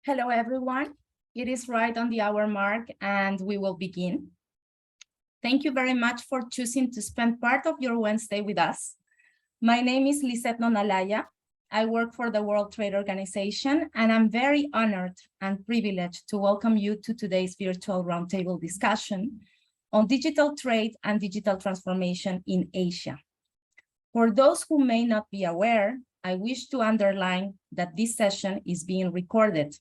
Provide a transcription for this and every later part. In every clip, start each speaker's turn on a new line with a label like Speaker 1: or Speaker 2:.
Speaker 1: Hello, everyone. It is right on the hour mark, and we will begin. Thank you very much for choosing to spend part of your Wednesday with us. My name is Lisette Nonalaya. I work for the World Trade Organization, and I'm very honored and privileged to welcome you to today's virtual roundtable discussion on digital trade and digital transformation in Asia. For those who may not be aware, I wish to underline that this session is being recorded.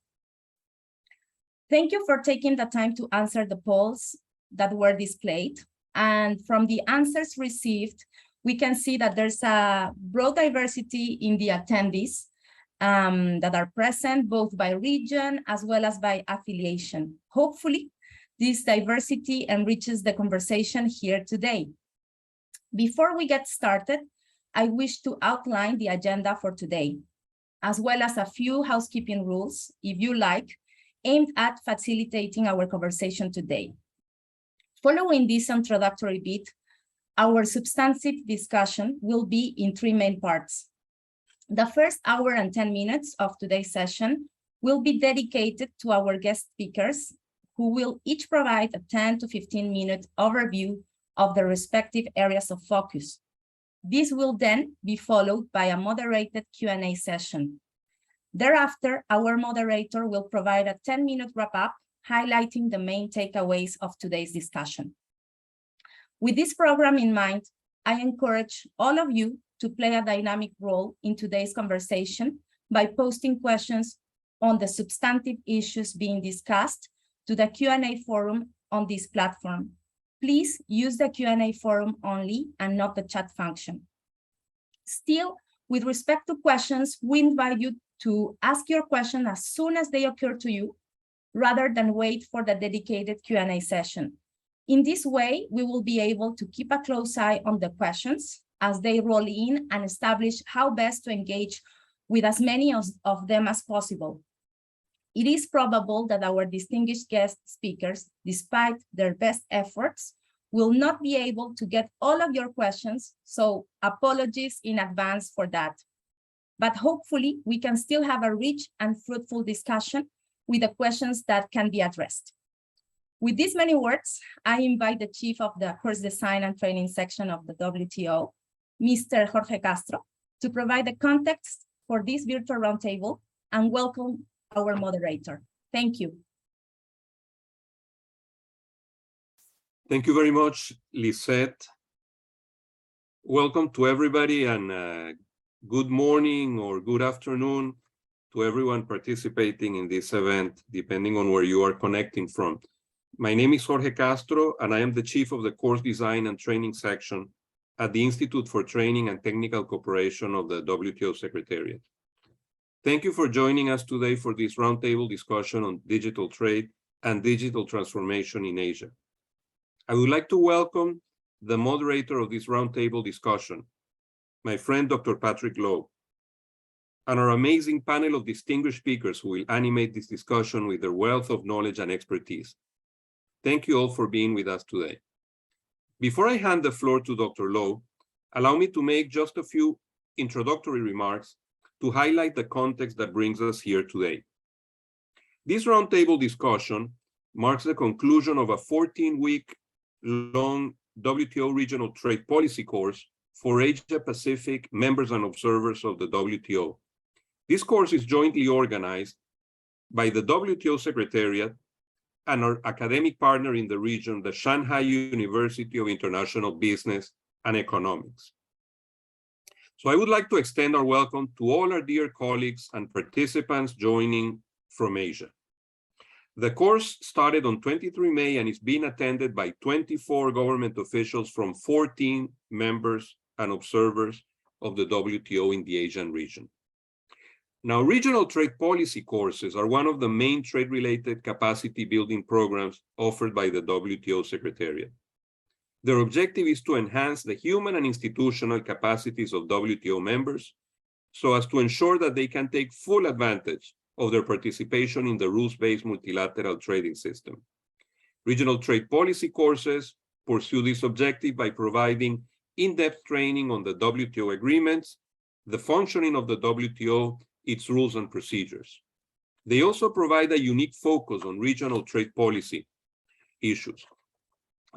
Speaker 1: Thank you for taking the time to answer the polls that were displayed. And from the answers received, we can see that there's a broad diversity in the attendees that are present, both by region as well as by affiliation. Hopefully, this diversity enriches the conversation here today. Before we get started, I wish to outline the agenda for today, as well as a few housekeeping rules, if you like, aimed at facilitating our conversation today. Following this introductory bit, our substantive discussion will be in three main parts. The first hour and 10 minutes of today's session will be dedicated to our guest speakers, who will each provide a 10 to 15-minute overview of their respective areas of focus. This will then be followed by a moderated Q&A session. Thereafter, our moderator will provide a 10-minute wrap-up, highlighting the main takeaways of today's discussion. With this program in mind, I encourage all of you to play a dynamic role in today's conversation by posting questions on the substantive issues being discussed to the Q&A forum on this platform. Please use the Q&A forum only and not the chat function. Still, with respect to questions, we invite you to ask your question as soon as they occur to you, rather than wait for the dedicated Q&A session. In this way, we will be able to keep a close eye on the questions as they roll in and establish how best to engage with as many of them as possible. It is probable that our distinguished guest speakers, despite their best efforts, will not be able to get all of your questions, so apologies in advance for that. But hopefully, we can still have a rich and fruitful discussion with the questions that can be addressed. With these many words, I invite the Chief of the Course Design and Training section of the WTO, Mr. Jorge Castro, to provide the context for this virtual roundtable and welcome our moderator. Thank you.
Speaker 2: Thank you very much, Lisette. Welcome to everybody, and good morning or good afternoon to everyone participating in this event, depending on where you are connecting from. My name is Jorge Castro, and I am the Chief of the Course Design and Training section at the Institute for Training and Technical Cooperation of the WTO Secretariat. Thank you for joining us today for this roundtable discussion on digital trade and digital transformation in Asia. I would like to welcome the moderator of this roundtable discussion, my friend, Dr. Patrick Lowe, and our amazing panel of distinguished speakers who will animate this discussion with their wealth of knowledge and expertise. Thank you all for being with us today. Before I hand the floor to Dr. Lowe, allow me to make just a few introductory remarks to highlight the context that brings us here today. This roundtable discussion marks the conclusion of a 14-week-long WTO Regional Trade Policy course for Asia-Pacific members and observers of the WTO. This course is jointly organized by the WTO Secretariat and our academic partner in the region, the Shanghai University of International Business and Economics. So I would like to extend our welcome to all our dear colleagues and participants joining from Asia. The course started on 23 May and is being attended by 24 government officials from 14 members and observers of the WTO in the Asian region. Now, regional trade policy courses are one of the main trade-related capacity building programs offered by the WTO Secretariat. Their objective is to enhance the human and institutional capacities of WTO members so as to ensure that they can take full advantage of their participation in the rules-based multilateral trading system. Regional trade policy courses pursue this objective by providing in-depth training on the WTO agreements, the functioning of the WTO, its rules and procedures. They also provide a unique focus on regional trade policy issues.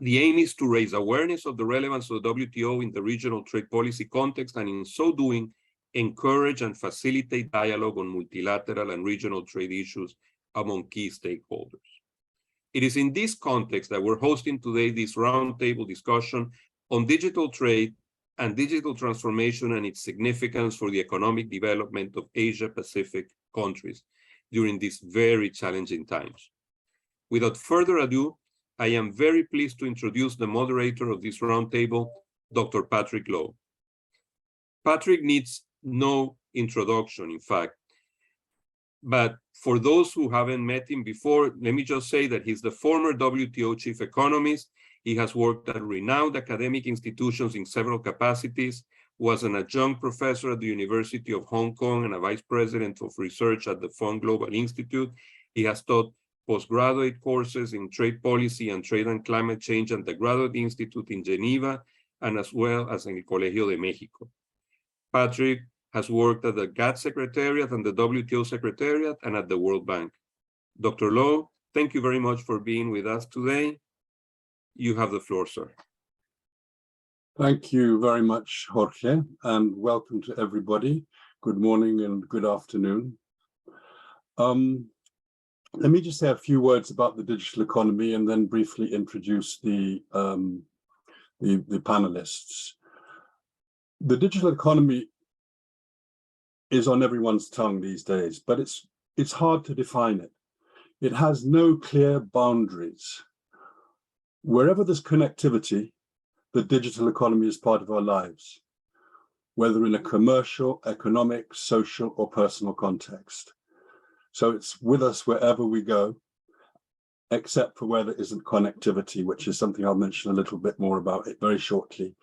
Speaker 2: The aim is to raise awareness of the relevance of the WTO in the regional trade policy context, and in so doing, encourage and facilitate dialogue on multilateral and regional trade issues among key stakeholders. It is in this context that we're hosting today this roundtable discussion on digital trade and digital transformation and its significance for the economic development of Asia-Pacific countries during these very challenging times. Without further ado, I am very pleased to introduce the moderator of this roundtable, Dr. Patrick Lowe. Patrick needs no introduction, in fact, but for those who haven't met him before, let me just say that he's the former WTO chief economist. He has worked at renowned academic institutions in several capacities, was an adjunct professor at the University of Hong Kong and a vice president of research at the Fund Global Institute. He has taught postgraduate courses in trade policy and trade and climate change at the Graduate Institute in Geneva, and as well as in el Colegio de México. Patrick has worked at the GATT Secretariat and the WTO Secretariat and at the World Bank. Dr. Lowe, thank you very much for being with us today. You have the floor, sir.
Speaker 3: Thank you very much, Jorge, and welcome to everybody. Good morning and good afternoon. Let me just say a few words about the digital economy and then briefly introduce the panelists. The digital economy is on everyone's tongue these days, but it's hard to define it. It has no clear boundaries. Wherever there's connectivity, the digital economy is part of our lives, whether in a commercial, economic, social, or personal context. So it's with us wherever we go, except for where there isn't connectivity, which is something I'll mention a little bit more about it very shortly.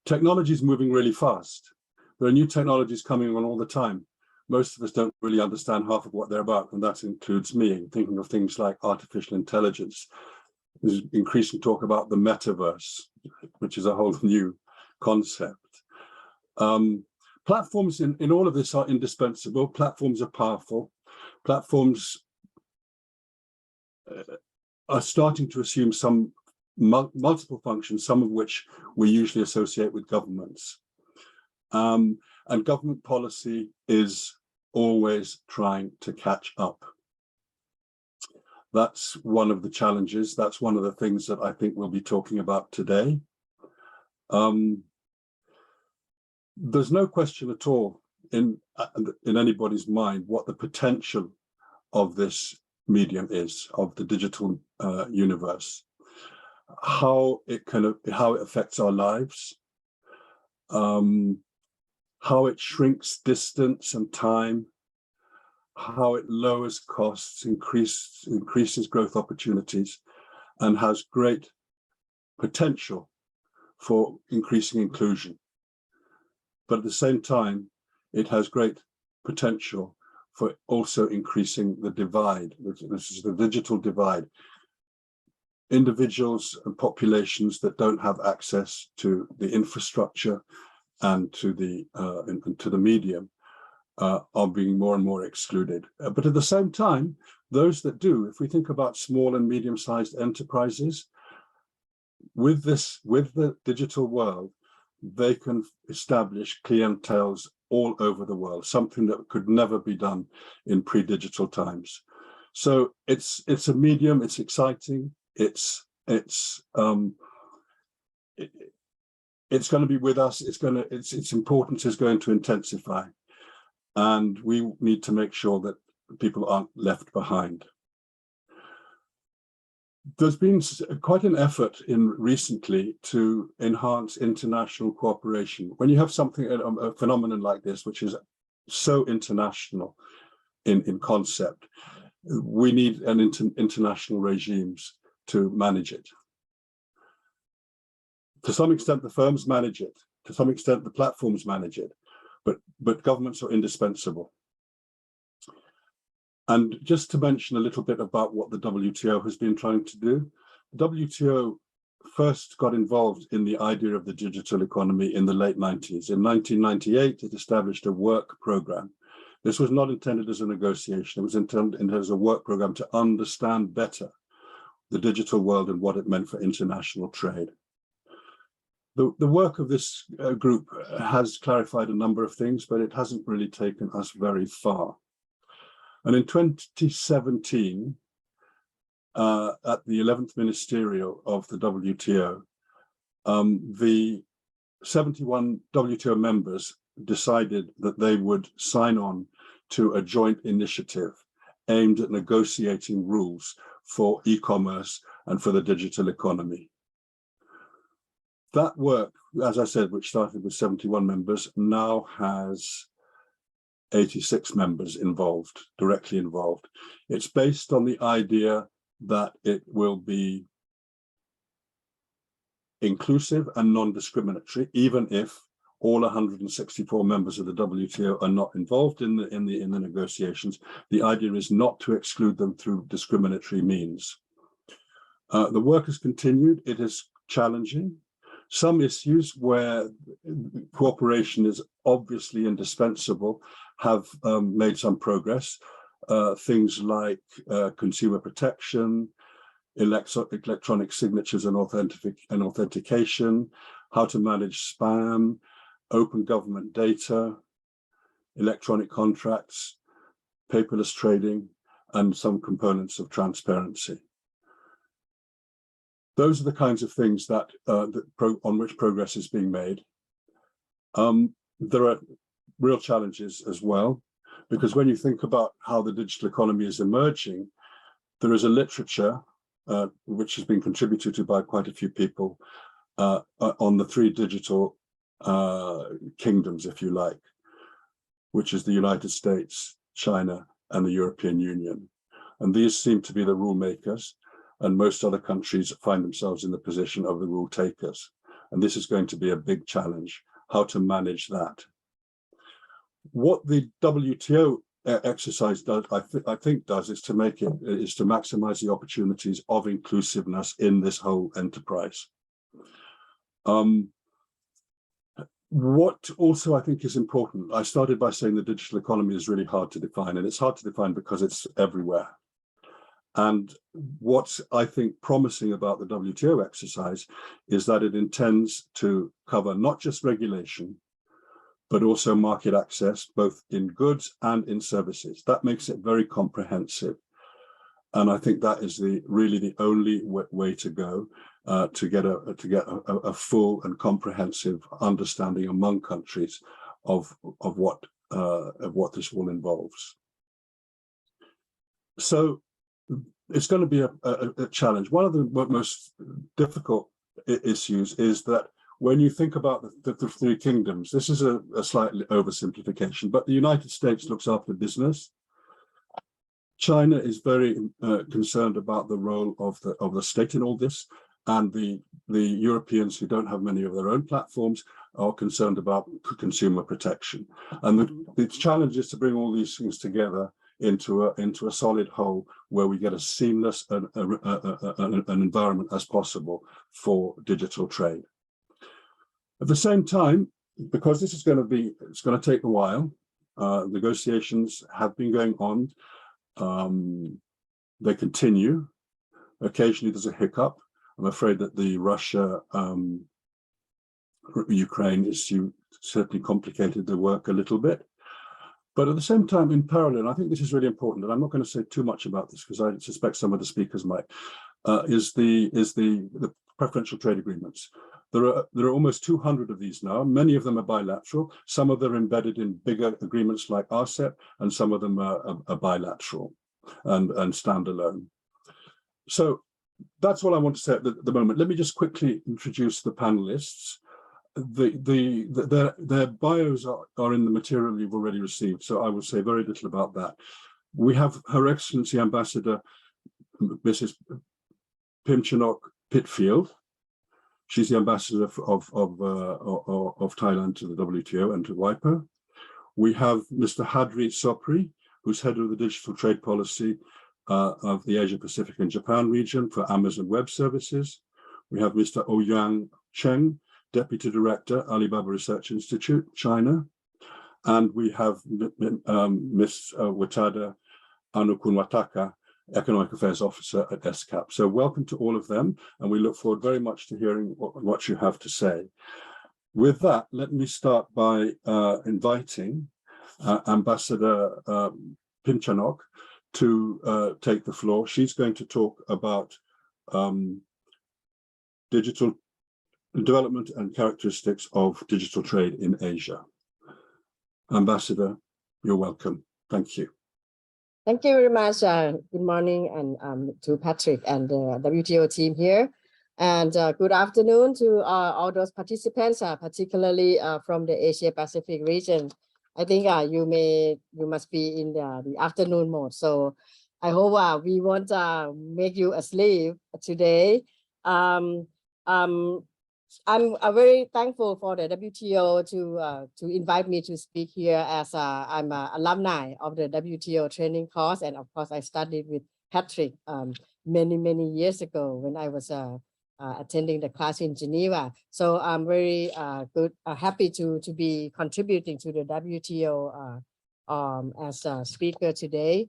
Speaker 3: Technology is moving really fast. There are new technologies coming on all the time. Most of us don't really understand half of what they're about, and that includes me, thinking of things like artificial intelligence. There's increasing talk about the metaverse, which is a whole new concept. Platforms in all of this are indispensable. Platforms are powerful. Platforms are starting to assume some multiple functions, some of which we usually associate with governments. And government policy is always trying to catch up. That's one of the challenges. That's one of the things that I think we'll be talking about today. There's no question at all in anybody's mind what the potential of this medium is, of the digital universe, how it affects our lives, how it shrinks distance and time, how it lowers costs, increases growth opportunities, and has great potential for increasing inclusion. But at the same time, it has great potential for also increasing the divide. This is the digital divide. Individuals and populations that don't have access to the infrastructure and to the medium are being more and more excluded. But at the same time, those that do, if we think about small and medium-sized enterprises, with the digital world, they can establish clienteles all over the world, something that could never be done in pre-digital times. So it's a medium, it's exciting, it's going to be with us, its importance is going to intensify. And we need to make sure that people aren't left behind. There's been quite an effort recently to enhance international cooperation. When you have something, a phenomenon like this, which is so international in concept, we need international regimes to manage it. To some extent, the firms manage it. To some extent, the platforms manage it. But governments are indispensable. And just to mention a little bit about what the WTO has been trying to do, the WTO first got involved in the idea of the digital economy in the late 90s. In 1998, it established a work program This was not intended as a negotiation. It was intended as a work program to understand better the digital world and what it meant for international trade. The work of this group has clarified a number of things, but it hasn't really taken us very far. And in 2017, at the 11th Ministerial of the WTO, the 71 WTO members decided that they would sign on to a joint initiative aimed at negotiating rules for e-commerce and for the digital economy. That work, as I said, which started with 71 members, now has 86 members involved, directly involved. It's based on the idea that it will be inclusive and non-discriminatory, even if all 164 members of the WTO are not involved in the negotiations. The idea is not to exclude them through discriminatory means. The work has continued. It is challenging. Some issues where cooperation is obviously indispensable have made some progress. Things like consumer protection, electronic signatures and authentication, how to manage spam, open government data, electronic contracts, paperless trading, and some components of transparency. Those are the kinds of things that, on which progress is being made. There are real challenges as well, because when you think about how the digital economy is emerging, there is a literature which has been contributed to by quite a few people on the three digital kingdoms, if you like, which is the United States, China, and the European Union. And these seem to be the rule makers, and most other countries find themselves in the position of the rule takers. And this is going to be a big challenge, how to manage that. What the WTO exercise does, I think does, is to maximize the opportunities of inclusiveness in this whole enterprise. What also I think is important, I started by saying the digital economy is really hard to define, and it's hard to define because it's everywhere. And what's, I think, promising about the WTO exercise is that it intends to cover not just regulation, but also market access, both in goods and in services. That makes it very comprehensive. And I think that is really the only way to go to get a full and comprehensive understanding among countries of what this all involves. So it's going to be a challenge. One of the most difficult issues is that when you think about the three kingdoms, this is a slightly oversimplification, but the United States looks after business. China is very concerned about the role of the state in all this, and the Europeans, who don't have many of their own platforms, are concerned about consumer protection. And the challenge is to bring all these things together into a solid whole where we get as seamless an environment as possible for digital trade. At the same time, because this is going to take a while, negotiations have been going on. They continue. Occasionally there's a hiccup. I'm afraid that the Russia-Ukraine issue certainly complicated the work a little bit. But at the same time, in parallel, I think this is really important, and I'm not going to say too much about this because I suspect some of the speakers might, is the preferential trade agreements. There are almost 200 of these now. Many of them are bilateral. Some of them are embedded in bigger agreements like RCEP, and some of them are bilateral and standalone. So that's all I want to say at the moment. Let me just quickly introduce the panelists. Their bios are in the material you've already received, so I will say very little about that. We have Her Excellency Ambassador Mrs. Pimchinok Pitfield. She's the ambassador of Thailand to the WTO and to WIPO. We have Mr. Hadri Sopri, who's head of the digital trade policy of the Asia Pacific and Japan region for Amazon Web Services. We have Mr. Ouyang Cheng, Deputy Director, Alibaba Research Institute, China. and we have Ms. Watada Anukunwataka, Economic Affairs Officer at ESCAP. So welcome to all of them, and we look forward very much to hearing what you have to say. With that, let me start by inviting Ambassador Pinchanok to take the floor. She's going to talk about digital development and characteristics of digital trade in Asia. Ambassador, you're welcome. Thank you.
Speaker 4: Thank you very much. Good morning and to Patrick and the WTO team here. And good afternoon to all those participants, particularly from the Asia Pacific region. I think you must be in the afternoon mode. So I hope we won't make you asleep today. I'm very thankful for the WTO to invite me to speak here, as I'm an alumni of the WTO training course, and of course I studied with Patrick many years ago when I was attending the class in Geneva. So I'm very happy to be contributing to the WTO as a speaker today.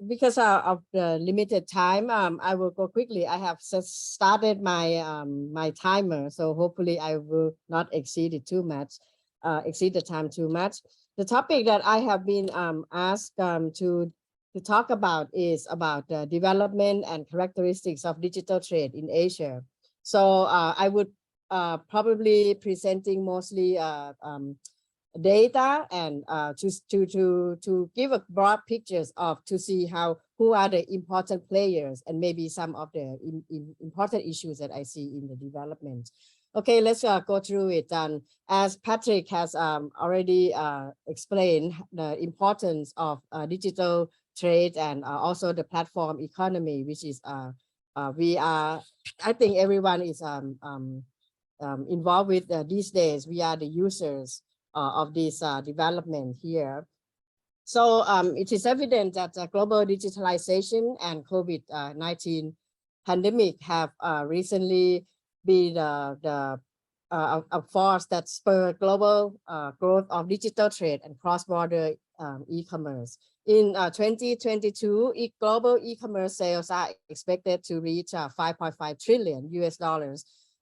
Speaker 4: Because of the limited time, I will go quickly. I have started my my timer, so hopefully I will not exceed it too much, exceed the time too much. The topic that I have been asked to talk about is about the development and characteristics of digital trade in Asia. So I would probably presenting mostly data and to give a broad pictures of to see who are the important players and maybe some of the important issues that I see in the development. Okay, let's go through it. And as Patrick has already explained the importance of digital trade and also the platform economy, which is I think everyone is involved with these days. We are the users of this development here. So it is evident that global digitalization and COVID-19 pandemic have recently been a force that spurred global growth of digital trade and cross-border e-commerce. In 2022, global e-commerce sales are expected to reach $5.5 trillion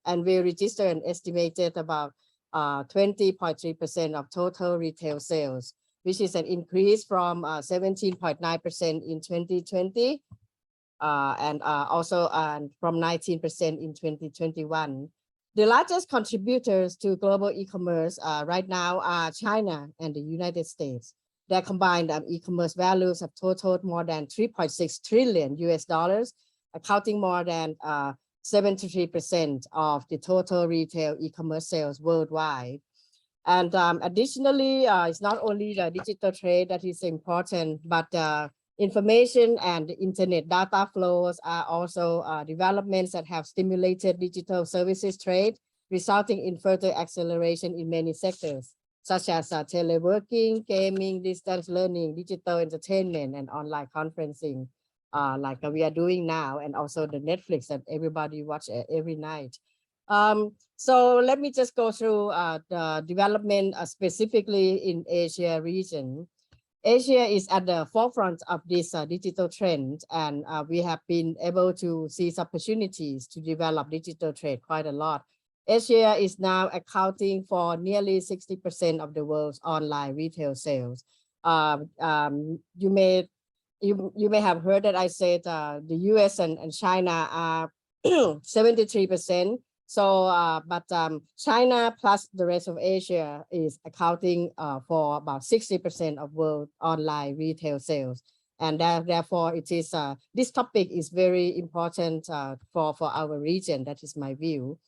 Speaker 4: and will register an estimated about 20.3% of total retail sales, which is an increase from 17.9% in 2020 and also from 19% in 2021. The largest contributors to global e-commerce right now are China and the United States. Their combined e-commerce values have totaled more than $3.6 trillion, accounting more than 73% of the total retail e-commerce sales worldwide. And additionally, it's not only the digital trade that is important, but information and internet data flows are also developments that have stimulated digital services trade, resulting in further acceleration in many sectors, such as teleworking, gaming, distance learning, digital entertainment, and online conferencing. Like we are doing now, and also the Netflix that everybody watch every night. So let me just go through the development specifically in Asia region. Asia is at the forefront of this digital trend, and we have been able to seize opportunities to develop digital trade quite a lot. Asia is now accounting for nearly 60% of the world's online retail sales. You may have heard that I said the US and China are 73%. So, but China plus the rest of Asia is accounting for about 60% of world online retail sales. And therefore, it is this topic is very important for our region. That is my view.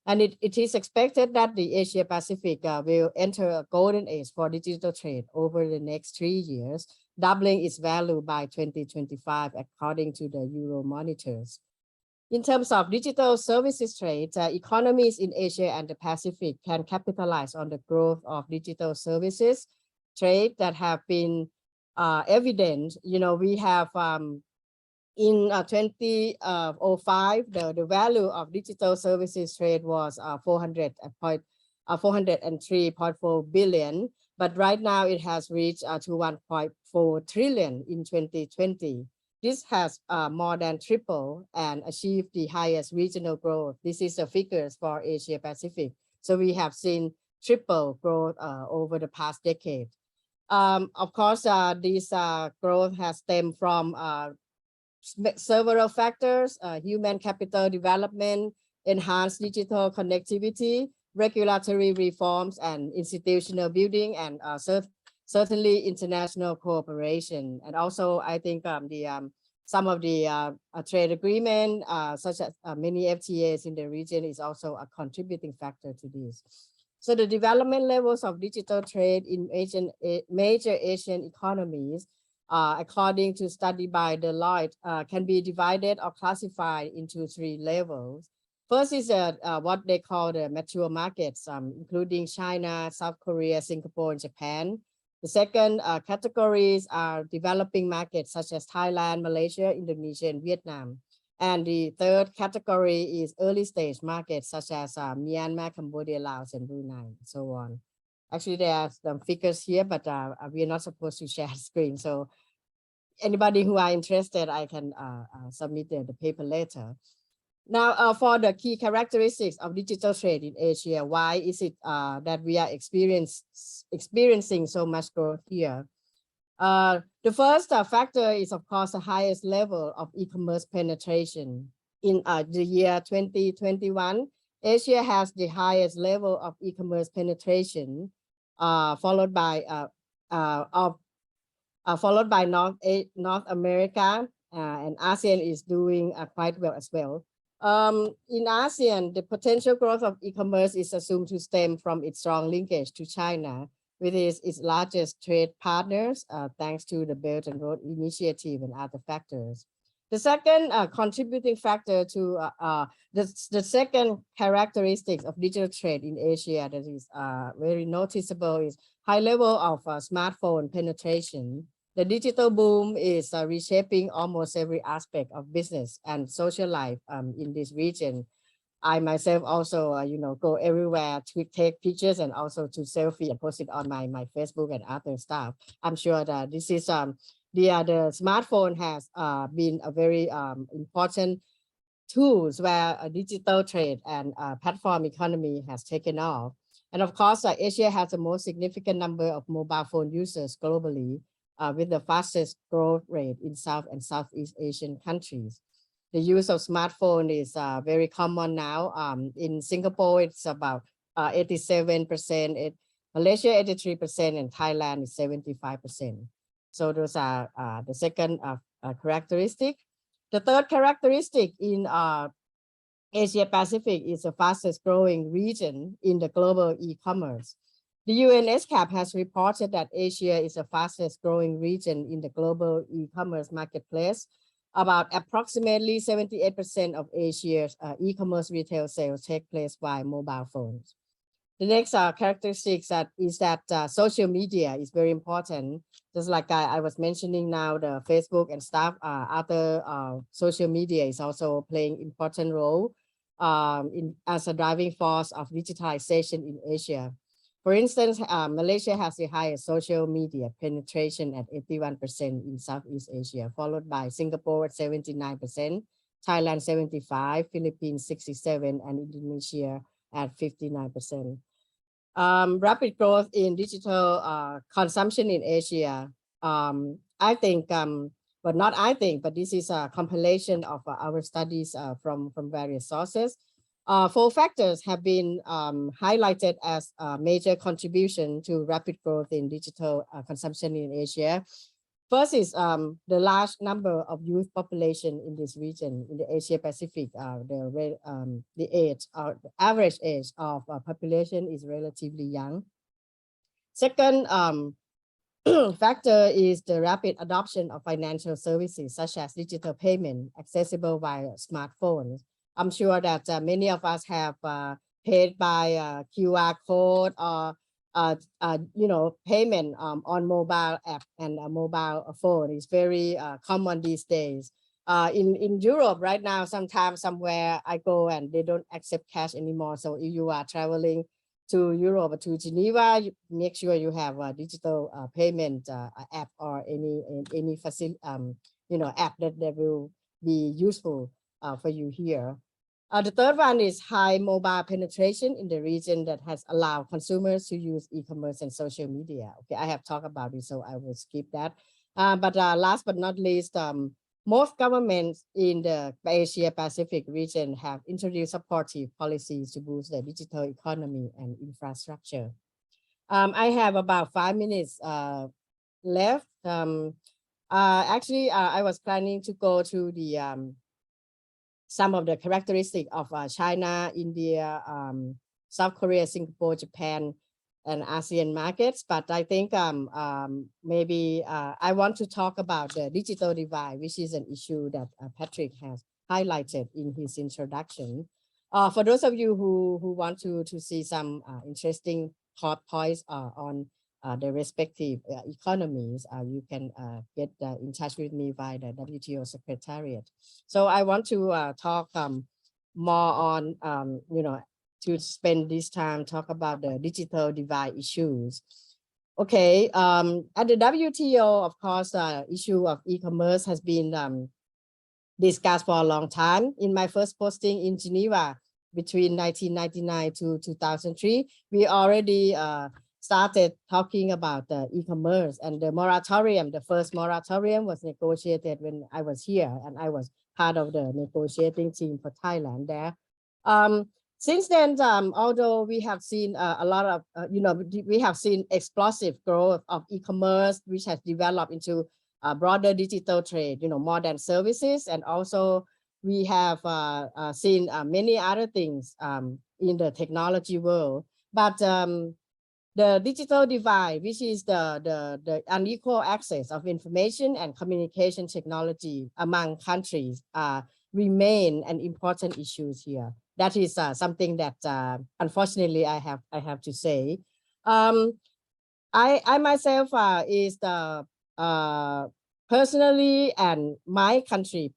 Speaker 4: And it is expected that the Asia Pacific will enter a golden age for digital trade over the next 3 years, doubling its value by 2025, according to the Euro monitors. In terms of digital services trade, economies in Asia and the Pacific can capitalize on the growth of digital services trade that have been evident. You know, we have in 2005, the value of digital services trade was 403.4 billion. but right now it has reached to 1.4 trillion in 2020. This has more than tripled and achieved the highest regional growth. This is the figures for Asia Pacific. So we have seen triple growth over the past decade. Of course, this growth has stemmed from several factors: human capital development, enhanced digital connectivity, regulatory reforms, and institutional building, and certainly international cooperation. And also, I think some of the trade agreement, such as many FTAs in the region, is also a contributing factor to this. So the development levels of digital trade in major Asian economies, according to study by Deloitte, can be divided or classified into 3 levels. First is what they call the mature markets, including China, South Korea, Singapore, and Japan. The second categories are developing markets such as Thailand, Malaysia, Indonesia, and Vietnam. And the third category is early stage markets such as Myanmar, Cambodia, Laos, and Brunei, and so on. Actually, there are some figures here, but we are not supposed to share the screen. So anybody who are interested, I can submit the paper later. Now, for the key characteristics of digital trade in Asia, why is it that we are experiencing so much growth here? The first factor is, of course, the highest level of e-commerce penetration. In the year 2021, Asia has the highest level of e-commerce penetration, followed by North America, and ASEAN is doing quite well as well. In ASEAN, the potential growth of e-commerce is assumed to stem from its strong linkage to China, which is its largest trade partners, thanks to the Belt and Road Initiative and other factors. The second contributing factor to the second characteristics of digital trade in Asia that is very noticeable is high level of smartphone penetration. The digital boom is reshaping almost every aspect of business and social life in this region. I myself also, go everywhere to take pictures and also to selfie and post it on my Facebook and other stuff. I'm sure that this is the smartphone has been a very important tools where a digital trade and platform economy has taken off. And of course, Asia has the most significant number of mobile phone users globally, with the fastest growth rate in South and Southeast Asian countries. The use of smartphone is very common now. In Singapore, it's about 87%, Malaysia 83%, and Thailand is 75%. So those are the second characteristic. The third characteristic in Asia Pacific is the fastest growing region in the global e-commerce. The UNSCAP has reported that Asia is the fastest growing region in the global e-commerce marketplace. About approximately 78% of Asia's e-commerce retail sales take place via mobile phones. The next characteristic is that social media is very important. Just like I was mentioning now, the Facebook and stuff, other social media is also playing important role as a driving force of digitalization in Asia. For instance, Malaysia has the highest social media penetration at 81% in Southeast Asia, followed by Singapore at 79%, Thailand 75%, Philippines 67%, and Indonesia at 59%. Rapid growth in digital consumption in Asia, I think, but not I think, but this is a compilation of our studies from various sources. 4 factors have been highlighted as a major contribution to rapid growth in digital consumption in Asia. First is the large number of youth population in this region, in the Asia Pacific. The average age of population is relatively young. Second factor is the rapid adoption of financial services such as digital payment accessible via smartphones. I'm sure that many of us have paid by QR code or payment on mobile app and a mobile phone is very common these days. In Europe right now, sometimes somewhere I go and they don't accept cash anymore. So if you are traveling to Europe or to Geneva, make sure you have a digital payment app or any facility, app that will be useful for you here. The third one is high mobile penetration in the region that has allowed consumers to use e-commerce and social media. Okay, I have talked about it, so I will skip that. But last but not least, most governments in the Asia Pacific region have introduced supportive policies to boost the digital economy and infrastructure. I have about 5 minutes left. Actually, I was planning to go to the some of the characteristics of China, India, South Korea, Singapore, Japan, and ASEAN markets, but I think maybe I want to talk about the digital divide, which is an issue that Patrick has highlighted in his introduction. For those of you who want to see some interesting thought points on the respective economies, you can get in touch with me via the WTO Secretariat. So I want to talk more on, to spend this time talk about the digital divide issues. Okay, at the WTO, of course, the issue of e-commerce has been discussed for a long time. In my first posting in Geneva between 1999 to 2003, we already started talking about the e-commerce and the moratorium. The first moratorium was negotiated when I was here, and I was part of the negotiating team for Thailand there. Since then, although we have seen a lot of, we have seen explosive growth of e-commerce, which has developed into broader digital trade, more than services. And also we have seen many other things in the technology world. But the digital divide, which is the unequal access of information and communication technology among countries, remain an important issue here. That is something that unfortunately I have to say. I myself is the personally, and my country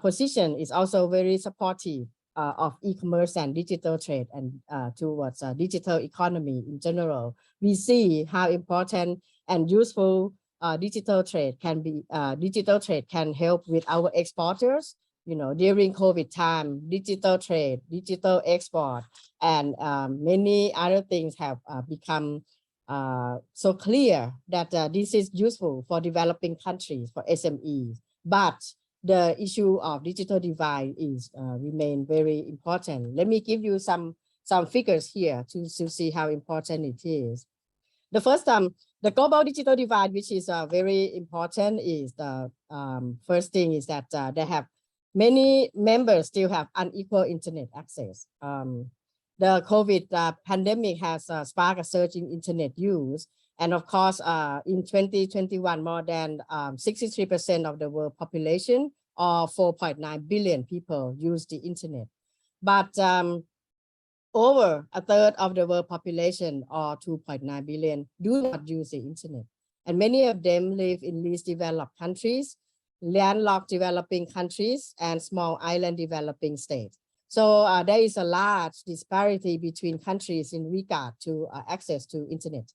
Speaker 4: position is also very supportive of e-commerce and digital trade and towards digital economy in general. We see how important and useful digital trade can be. Digital trade can help with our exporters. During COVID time, digital trade, digital export, and many other things have become so clear that this is useful for developing countries, for SMEs. But the issue of digital divide is remain very important. Let me give you some figures here to see how important it is. The first, the global digital divide, which is very important, is the first thing is that they have many members still have unequal internet access. The COVID pandemic has sparked a surge in internet use. And of course, in 2021, more than 63% of the world population, or 4.9 billion people, use the internet. But over a third of the world population, or 2.9 billion, do not use the internet. And many of them live in least developed countries, landlocked developing countries, and small island developing states. So there is a large disparity between countries in regard to access to internet.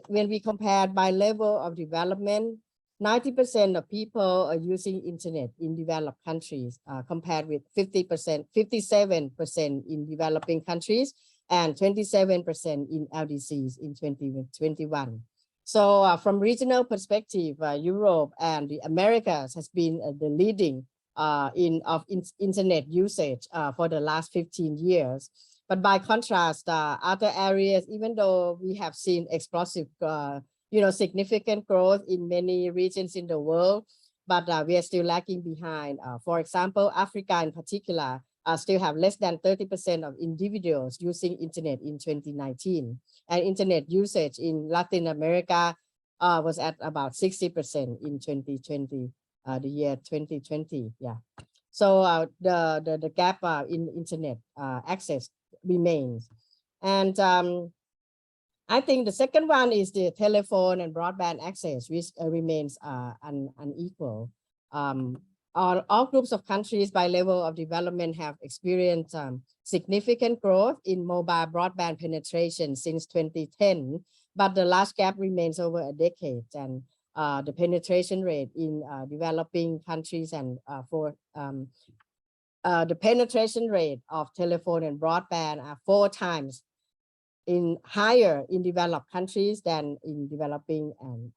Speaker 4: When we compare by level of development, 90% of people are using internet in developed countries, compared with 57% in developing countries, and 27% in LDCs in 2021. So from regional perspective, Europe and the Americas has been the leading internet usage for the last 15 years. But by contrast, other areas, even though we have seen explosive, significant growth in many regions in the world, but we are still lagging behind. For example, Africa in particular still have less than 30% of individuals using internet in 2019. And internet usage in Latin America was at about 60% in 2020, the year 2020. Yeah. So the gap in internet access remains. And I think the second one is the telephone and broadband access, which remains unequal. all groups of countries by level of development have experienced significant growth in mobile broadband penetration since 2010, but the large gap remains over a decade, and the penetration rate in developing countries and the penetration rate of telephone and broadband are 4 times higher in developed countries than in developing, and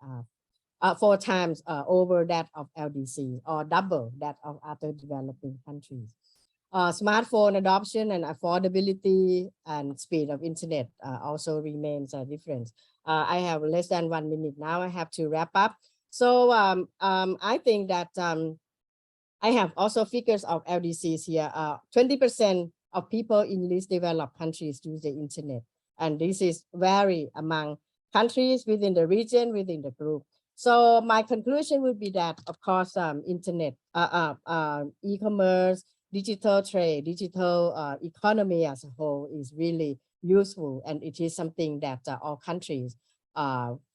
Speaker 4: 4 times over that of LDC, or double that of other developing countries. Smartphone adoption and affordability and speed of internet also remains a difference. I have less than 1 minute now. I have to wrap up. So I think that I have also figures of LDCs here. 20% of people in least developed countries use the internet, and this is vary among countries within the region, within the group. So my conclusion would be that, of course, internet, e-commerce, digital trade, digital economy as a whole is really useful, and it is something that all countries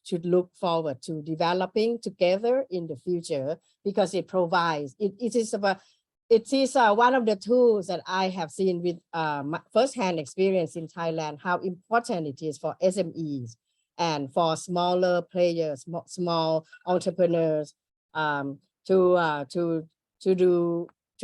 Speaker 4: should look forward to developing together in the future, because it provides, it is one of the tools that I have seen with my firsthand experience in Thailand, how important it is for SMEs and for smaller players, small entrepreneurs to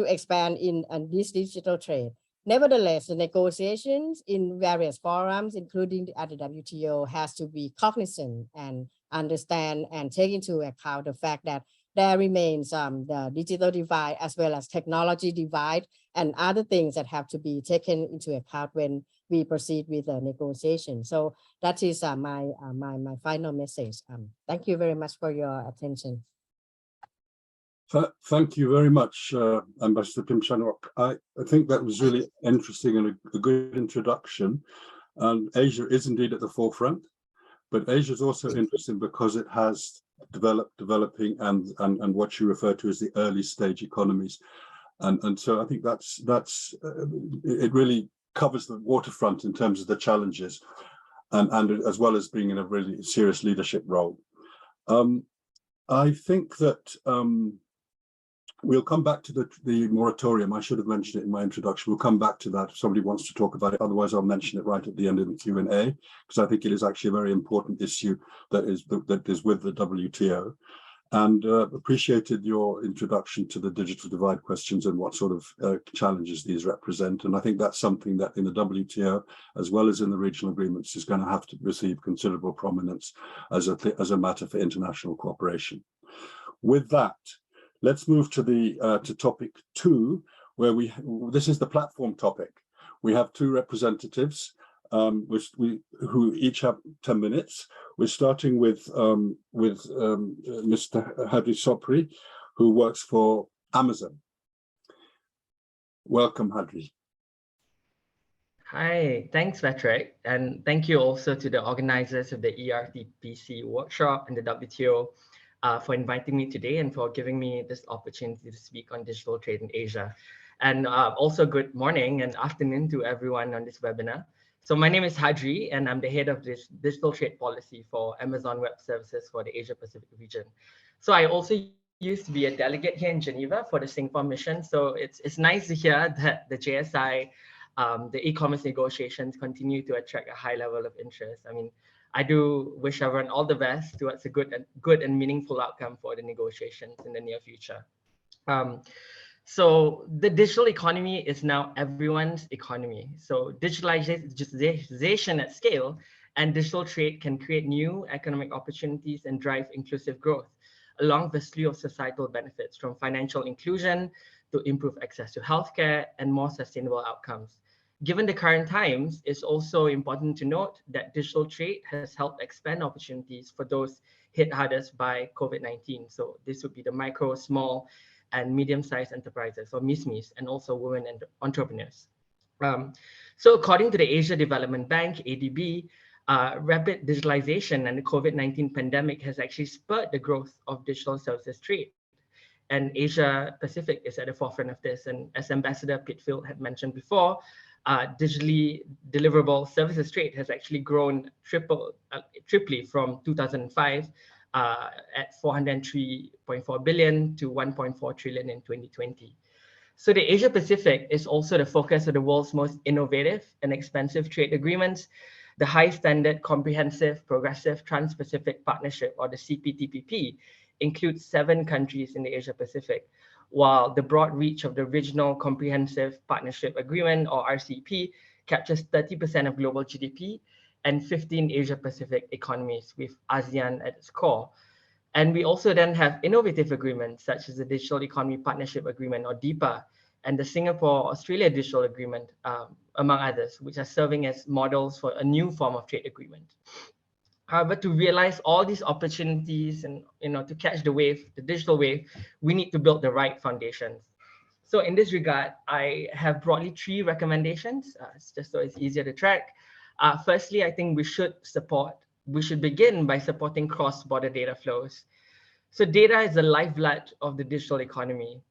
Speaker 4: expand in this digital trade. Nevertheless, the negotiations in various forums, including at the WTO, has to be cognizant and understand and take into account the fact that there remains the digital divide as well as technology divide and other things that have to be taken into account when we proceed with the negotiation. So that is my final message. Thank you very much for your attention.
Speaker 3: Thank you very much, Ambassador Pim Chanok. I think that was really interesting and a good introduction. Asia is indeed at the forefront, but Asia is also interesting because it has developing and what you refer to as the early stage economies, and so I think that's it really covers the waterfront in terms of the challenges, and as well as being in a really serious leadership role. I think that we'll come back to the moratorium. I should have mentioned it in my introduction. We'll come back to that if somebody wants to talk about it. Otherwise, I'll mention it right at the end of the Q&A, because I think it is actually a very important issue that is with the WTO. And appreciated your introduction to the digital divide questions and what sort of challenges these represent. And I think that's something that in the WTO, as well as in the regional agreements, is going to have to receive considerable prominence as a matter for international cooperation. With that, let's move to to topic 2, where this is the platform topic. We have 2 representatives, who each have 10 minutes. We're starting with Mr. Hadri Sopri, who works for Amazon. Welcome, Hadri.
Speaker 5: Hi, thanks, Patrick, and thank you also to the organizers of the ERTPC workshop and the WTO for inviting me today and for giving me this opportunity to speak on digital trade in Asia. And also good morning and afternoon to everyone on this webinar. So my name is Hadri, and I'm the head of this digital trade policy for Amazon Web Services for the Asia Pacific region. So I also used to be a delegate here in Geneva for the Singapore mission. So it's nice to hear that the JSI, the e-commerce negotiations continue to attract a high level of interest. I mean, I do wish everyone all the best towards a good and meaningful outcome for the negotiations in the near future. So the digital economy is now everyone's economy. So digitalization at scale and digital trade can create new economic opportunities and drive inclusive growth, along with a slew of societal benefits, from financial inclusion to improve access to healthcare and more sustainable outcomes. Given the current times, it's also important to note that digital trade has helped expand opportunities for those hit hardest by COVID-19. So this would be the micro, small, and medium-sized enterprises, or MISMEs, and also women and entrepreneurs. So according to the Asia Development Bank, ADB, rapid digitalization and the COVID-19 pandemic has actually spurred the growth of digital services trade. And Asia Pacific is at the forefront of this. And as Ambassador Pitfield had mentioned before, digitally deliverable services trade has actually grown triply from 2005 at 403.4 billion to 1.4 trillion in 2020. So the Asia Pacific is also the focus of the world's most innovative and expensive trade agreements. The High Standard Comprehensive Progressive Trans-Pacific Partnership, or the CPTPP, includes 7 countries in the Asia Pacific, while the broad reach of the Regional Comprehensive Partnership Agreement, or RCP, captures 30% of global GDP and 15 Asia Pacific economies, with ASEAN at its core. And we also then have innovative agreements such as the Digital Economy Partnership Agreement, or DIPA, and the Singapore-Australia Digital Agreement, among others, which are serving as models for a new form of trade agreement. However, to realize all these opportunities and to catch the wave, the digital wave, we need to build the right foundations. So in this regard, I have broadly 3 recommendations, just so it's easier to track. Firstly, I think we should begin by supporting cross-border data flows. So data is the lifeblood of the digital economy.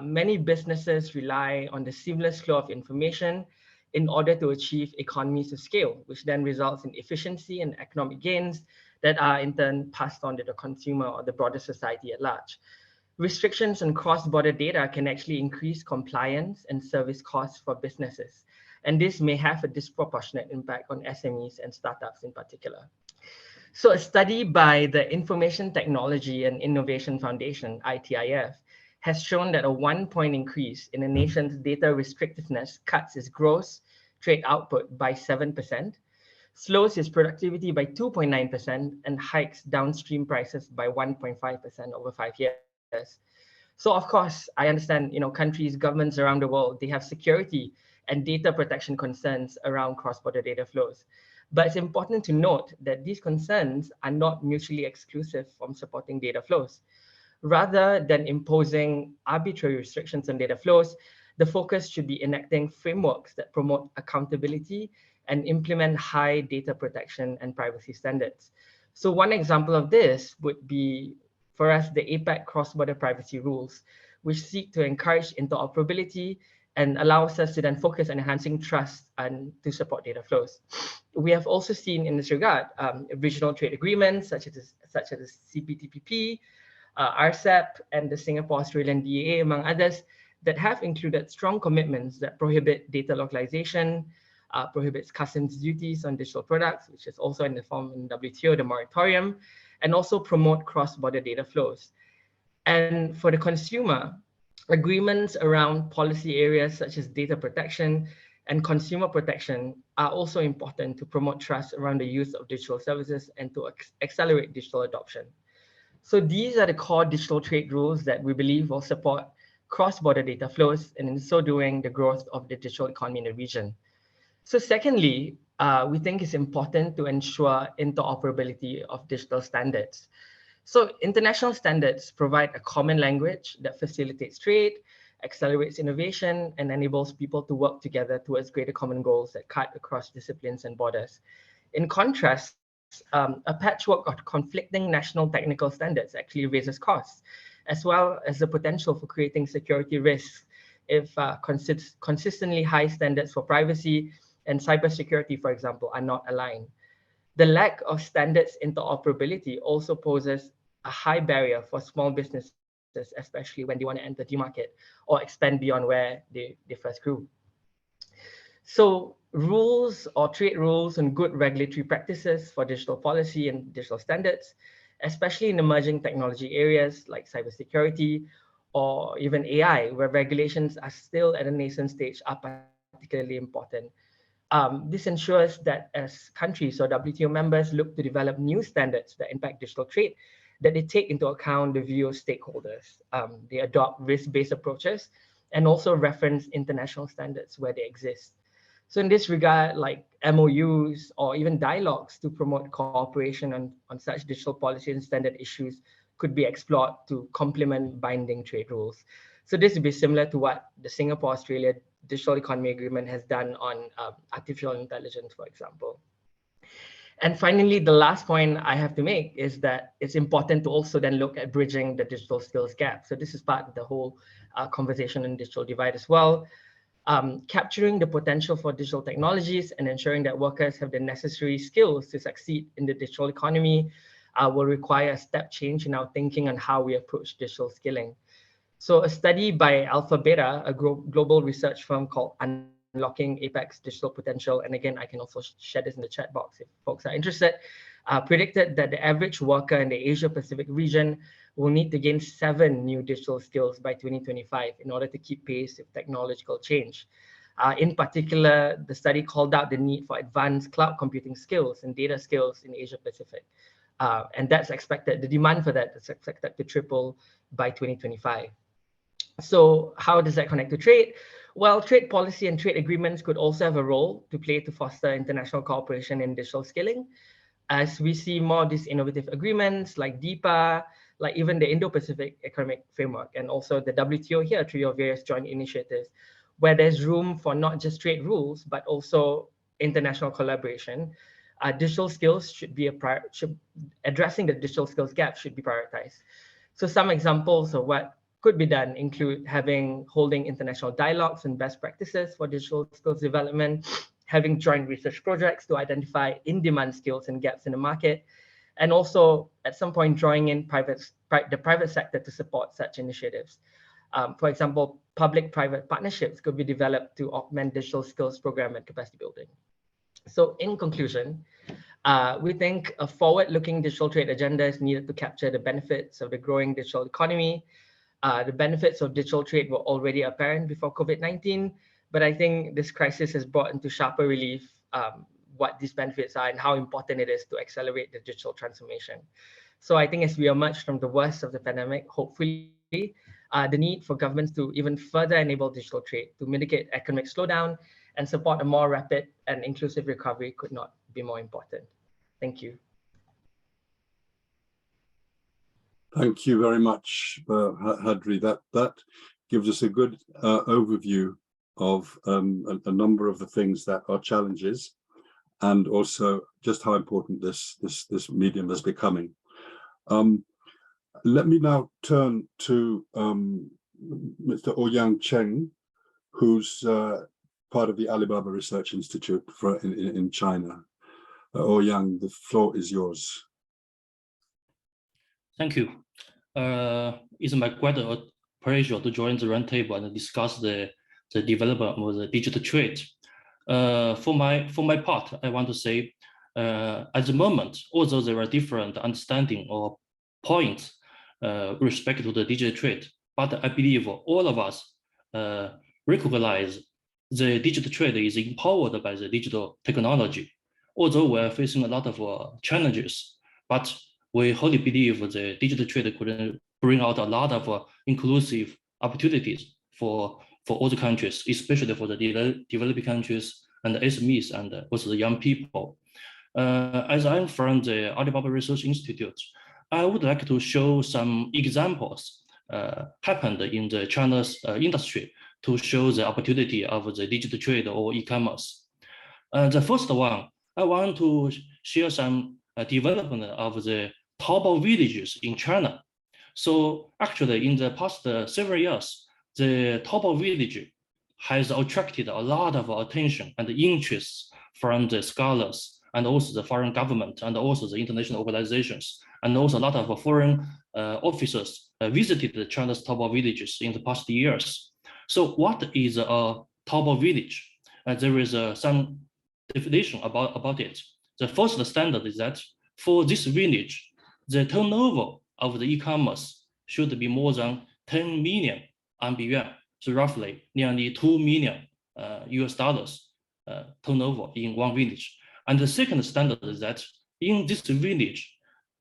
Speaker 5: Many businesses rely on the seamless flow of information in order to achieve economies of scale, which then results in efficiency and economic gains that are in turn passed on to the consumer or the broader society at large. Restrictions on cross-border data can actually increase compliance and service costs for businesses, and this may have a disproportionate impact on SMEs and startups in particular. So a study by the Information Technology and Innovation Foundation, ITIF, has shown that a 1-point increase in a nation's data restrictiveness cuts its gross trade output by 7%, slows its productivity by 2.9%, and hikes downstream prices by 1.5% over 5 years. So of course, I understand, countries, governments around the world, they have security and data protection concerns around cross-border data flows. But it's important to note that these concerns are not mutually exclusive from supporting data flows. Rather than imposing arbitrary restrictions on data flows, the focus should be enacting frameworks that promote accountability and implement high data protection and privacy standards. So one example of this would be, for us, the APEC cross-border privacy rules, which seek to encourage interoperability and allows us to then focus on enhancing trust and to support data flows. We have also seen in this regard regional trade agreements such as the CPTPP, RCEP, and the Singapore-Australian DAA, among others, that have included strong commitments that prohibit data localization, prohibits customs duties on digital products, which is also in the form in WTO, the Moratorium, and also promote cross-border data flows. And for the consumer, agreements around policy areas such as data protection and consumer protection are also important to promote trust around the use of digital services and to accelerate digital adoption. So these are the core digital trade rules that we believe will support cross-border data flows, and in so doing, the growth of the digital economy in the region. So secondly, we think it's important to ensure interoperability of digital standards. So international standards provide a common language that facilitates trade, accelerates innovation, and enables people to work together towards greater common goals that cut across disciplines and borders. In contrast, a patchwork of conflicting national technical standards actually raises costs, as well as the potential for creating security risks if consistently high standards for privacy and cybersecurity, for example, are not aligned. The lack of standards interoperability also poses a high barrier for small businesses, especially when they want to enter the market or expand beyond where they first grew. So rules or trade rules and good regulatory practices for digital policy and digital standards, especially in emerging technology areas like cybersecurity or even AI, where regulations are still at a nascent stage, are particularly important. This ensures that as countries or WTO members look to develop new standards that impact digital trade, that they take into account the view of stakeholders. They adopt risk-based approaches and also reference international standards where they exist. So in this regard, like MOUs or even dialogues to promote cooperation on such digital policy and standard issues could be explored to complement binding trade rules. So this would be similar to what the Singapore-Australia Digital Economy Agreement has done on artificial intelligence, for example. And finally, the last point I have to make is that it's important to also then look at bridging the digital skills gap. So this is part of the whole conversation on digital divide as well. Capturing the potential for digital technologies and ensuring that workers have the necessary skills to succeed in the digital economy will require a step change in our thinking on how we approach digital skilling. So a study by Alpha Beta, a global research firm called Unlocking Apex Digital Potential, and again, I can also share this in the chat box if folks are interested, predicted that the average worker in the Asia Pacific region will need to gain 7 new digital skills by 2025 in order to keep pace with technological change. In particular, the study called out the need for advanced cloud computing skills and data skills in Asia Pacific. And that's expected, the demand for that is expected to triple by 2025. So how does that connect to trade? Well, trade policy and trade agreements could also have a role to play to foster international cooperation in digital skilling. As we see more of these innovative agreements like DIPA, like even the Indo-Pacific Economic Framework, and also the WTO here through your various joint initiatives, where there's room for not just trade rules, but also international collaboration, digital skills should be addressing the digital skills gap should be prioritized. So some examples of what could be done include holding international dialogues and best practices for digital skills development, having joint research projects to identify in-demand skills and gaps in the market, and also at some point drawing in the private sector to support such initiatives. For example, public-private partnerships could be developed to augment digital skills program and capacity building. So in conclusion, we think a forward-looking digital trade agenda is needed to capture the benefits of the growing digital economy. The benefits of digital trade were already apparent before COVID-19, but I think this crisis has brought into sharper relief what these benefits are and how important it is to accelerate the digital transformation. So I think as we emerge from the worst of the pandemic, hopefully the need for governments to even further enable digital trade to mitigate economic slowdown and support a more rapid and inclusive recovery could not be more important. Thank you.
Speaker 3: Thank you very much, Hadri. That gives us a good overview of a number of the things that are challenges, and also just how important this medium is becoming. Let me now turn to Mr. Ouyang Cheng, who's part of the Alibaba Research Institute in China. Ouyang, the floor is yours.
Speaker 6: Thank you. It's my great pleasure to join the roundtable and discuss the development of the digital trade. For my part, I want to say, at the moment, although there are different understanding or points respect to the digital trade, but I believe all of us recognize the digital trade is empowered by the digital technology. Although we are facing a lot of challenges, but we wholly believe the digital trade could bring out a lot of inclusive opportunities for all the countries, especially for the developing countries and the SMEs and also the young people. As I'm from the Alibaba Research Institute, I would like to show some examples happened in the China's industry to show the opportunity of the digital trade or e-commerce. The first one, I want to share some development of the Taobao villages in China. So actually in the past several years, the Taobao village has attracted a lot of attention and interest from the scholars and also the foreign government and also the international organizations. And also a lot of foreign officers visited China's Taobao villages in the past years. So what is a Taobao village? There is some definition about it. The first standard is that for this village, the turnover of the e-commerce should be more than 10 million RMB yuan, so roughly nearly $2 million US dollars turnover in one village. And the second standard is that in this village,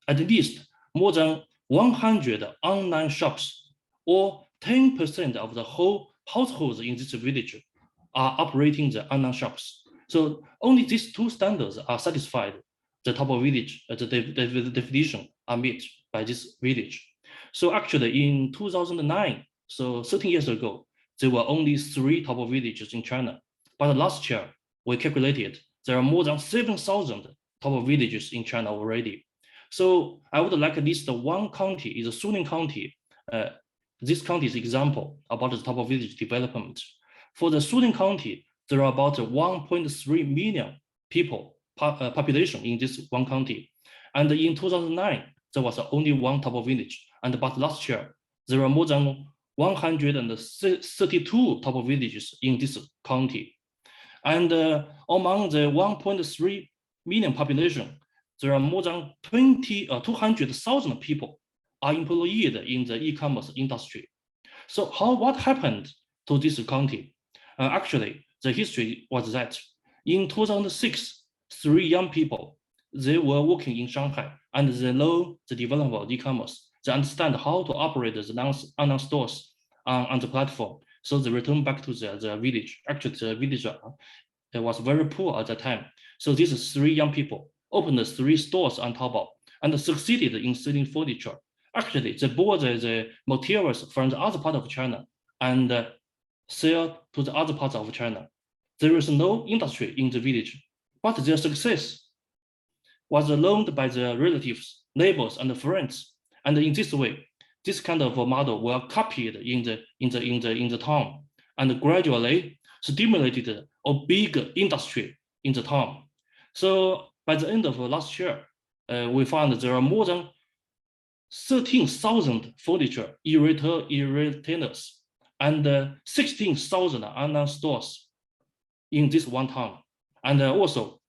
Speaker 6: at least more than 100 online shops or 10% of the whole households in this village are operating the online shops. So only these two standards are satisfied. The Taobao village, the definition are met by this village. So actually in 2009, so 13 years ago, there were only 3 Taobao villages in China. But last year, we calculated there are more than 7,000 Taobao villages in China already. So I would like to list one county, is Suning County. This county is example about the Taobao village development. For the Suning County, there are about 1.3 million people population in this one county. And in 2009, there was only one type of village. But last year, there are more than 132 type of villages in this county. And among the 1.3 million population, there are more than 200,000 people are employed in the e-commerce industry. So what happened to this county? Actually, the history was that in 2006, 3 young people, they were working in Shanghai and they know the development of e-commerce. They understand how to operate the online stores on the platform. So they returned back to the village. Actually, the village was very poor at that time. So these 3 young people opened 3 stores on Taobao and succeeded in selling furniture. Actually, they bought the materials from the other part of China and sell to the other parts of China. There is no industry in the village, but their success was learned by their relatives, neighbors, and friends. And in this way, this kind of model were copied in the town and gradually stimulated a big industry in the town. So by the end of last year, we found there are more than 13,000 furniture e-retailers and 16,000 online stores in this one town. And also,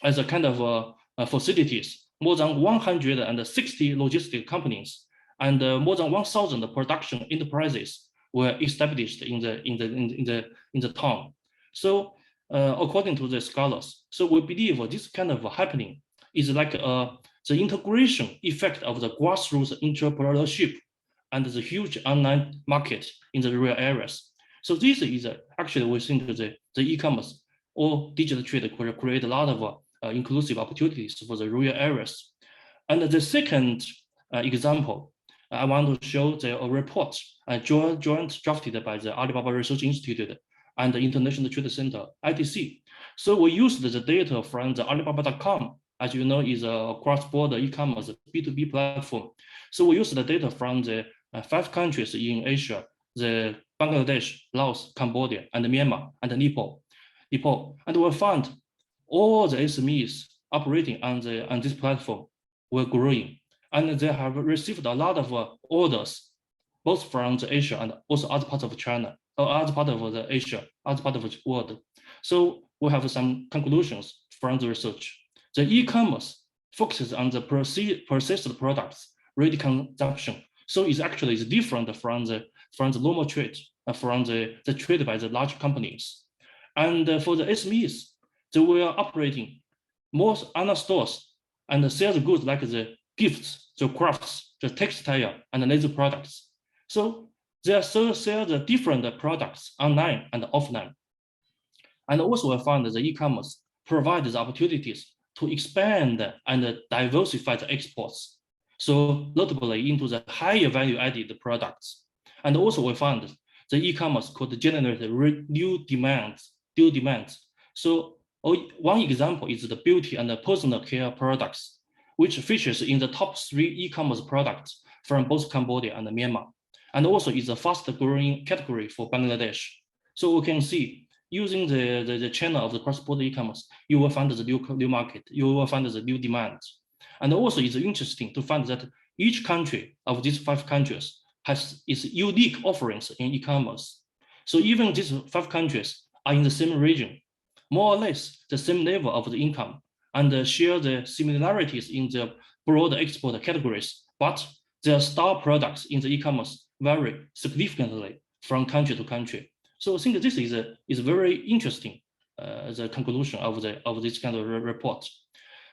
Speaker 6: as a kind of facilities, more than 160 logistic companies and more than 1,000 production enterprises were established in the town. So according to the scholars, so we believe this kind of happening is like the integration effect of the grassroots entrepreneurship and the huge online market in the rural areas. So this is actually we think the e-commerce or digital trade could create a lot of inclusive opportunities for the rural areas. And the second example, I want to show the report joint drafted by the Alibaba Research Institute and the International Trade Center, ITC. So we used the data from the Alibaba.com, as you know, is a cross-border e-commerce B2B platform. So we used the data from the 5 countries in Asia, the Bangladesh, Laos, Cambodia, and Myanmar, and Nepal. And we found all the SMEs operating on this platform were growing, and they have received a lot of orders, both from the Asia and also other parts of China, or other part of the Asia, other part of the world. So we have some conclusions from the research. The e-commerce focuses on the processed products, ready consumption. So it's actually different from the normal trade, from the trade by the large companies. And for the SMEs, they were operating more online stores and sell the goods like the gifts, the crafts, the textile, and the leather products. So they sell the different products online and offline. And also I found that the e-commerce provides opportunities to expand and diversify the exports. So notably into the higher value added products. And also we found the e-commerce could generate new demands. So one example is the beauty and the personal care products, which features in the top 3 e-commerce products from both Cambodia and Myanmar, and also is a fast growing category for Bangladesh. So we can see using the channel of the cross-border e-commerce, you will find the new market, you will find the new demand. And also it's interesting to find that each country of these 5 countries has its unique offerings in e-commerce. So even these 5 countries are in the same region, more or less the same level of the income, and share the similarities in the broad export categories, but their star products in the e-commerce vary significantly from country to country. So I think this is very interesting, the conclusion of this kind of report.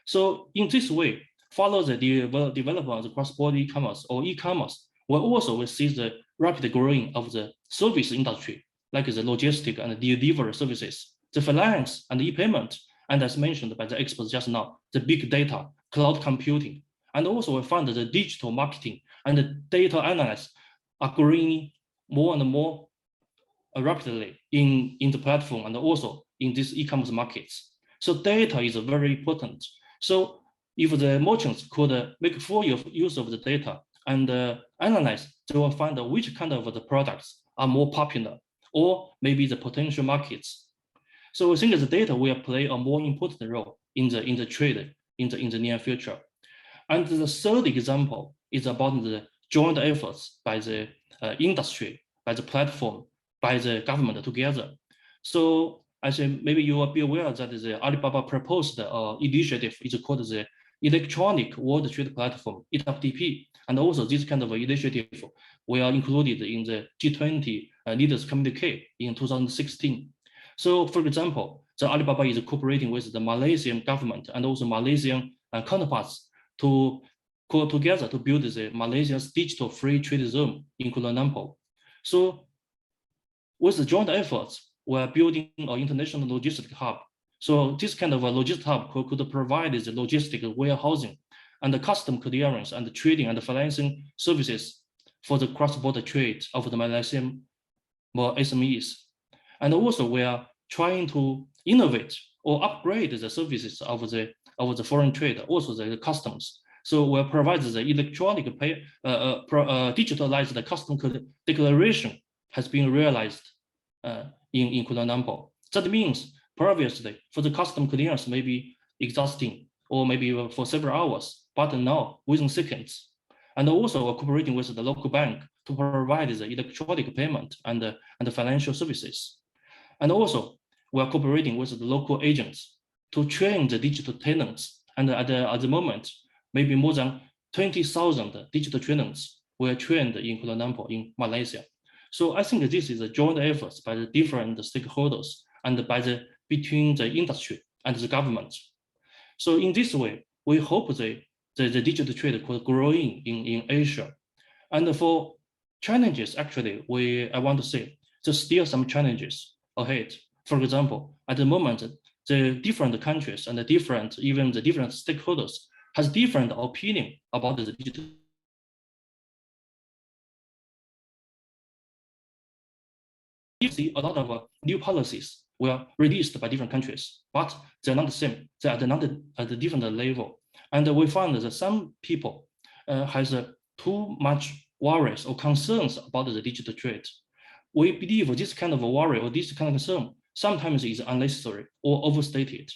Speaker 6: So in this way, follow the development of the cross-border e-commerce or e-commerce, where also we see the rapid growing of the service industry, like the logistic and delivery services, the finance and e-payment, and as mentioned by the experts just now, the big data, cloud computing, and also we find that the digital marketing and the data analysts are growing more and more rapidly in the platform and also in these e-commerce markets. So data is very important. So if the merchants could make full use of the data and analyze, they will find which kind of the products are more popular or maybe the potential markets. So I think the data will play a more important role in the trade in the near future. And the third example is about the joint efforts by the industry, by the platform, by the government together. So I say maybe you will be aware that the Alibaba proposed initiative is called the Electronic World Trade Platform, EWTP. And also this kind of initiative were included in the G20 leaders communique in 2016. So for example, the Alibaba is cooperating with the Malaysian government and also Malaysian counterparts to go together to build the Malaysia's digital free trade zone in Kuala Lumpur. So with the joint efforts, we're building an international logistic hub. So this kind of a logistic hub could provide the logistic warehousing and the custom clearance and the trading and the financing services for the cross-border trade of the Malaysian SMEs. And also we are trying to innovate or upgrade the services of the foreign trade, also the customs. So we'll provide the electronic digitalized custom declaration has been realized in Kuala Lumpur. That means previously for the custom clearance maybe exhausting or maybe for several hours, but now within seconds. And also we're cooperating with the local bank to provide the electronic payment and the financial services. And also we're cooperating with the local agents to train the digital tenants. And at the moment, maybe more than 20,000 digital trainers were trained in Kuala Lumpur in Malaysia. So I think this is a joint efforts by the different stakeholders and between the industry and the government. So in this way, we hope the digital trade could grow in Asia. And for challenges, actually, I want to say there's still some challenges ahead. For example, at the moment, the different countries and even the different stakeholders has different opinion about the digital. You see a lot of new policies were released by different countries, but they're not the same. They are not at a different level. And we found that some people has too much worries or concerns about the digital trade. We believe this kind of a worry or this kind of concern sometimes is unnecessary or overstated.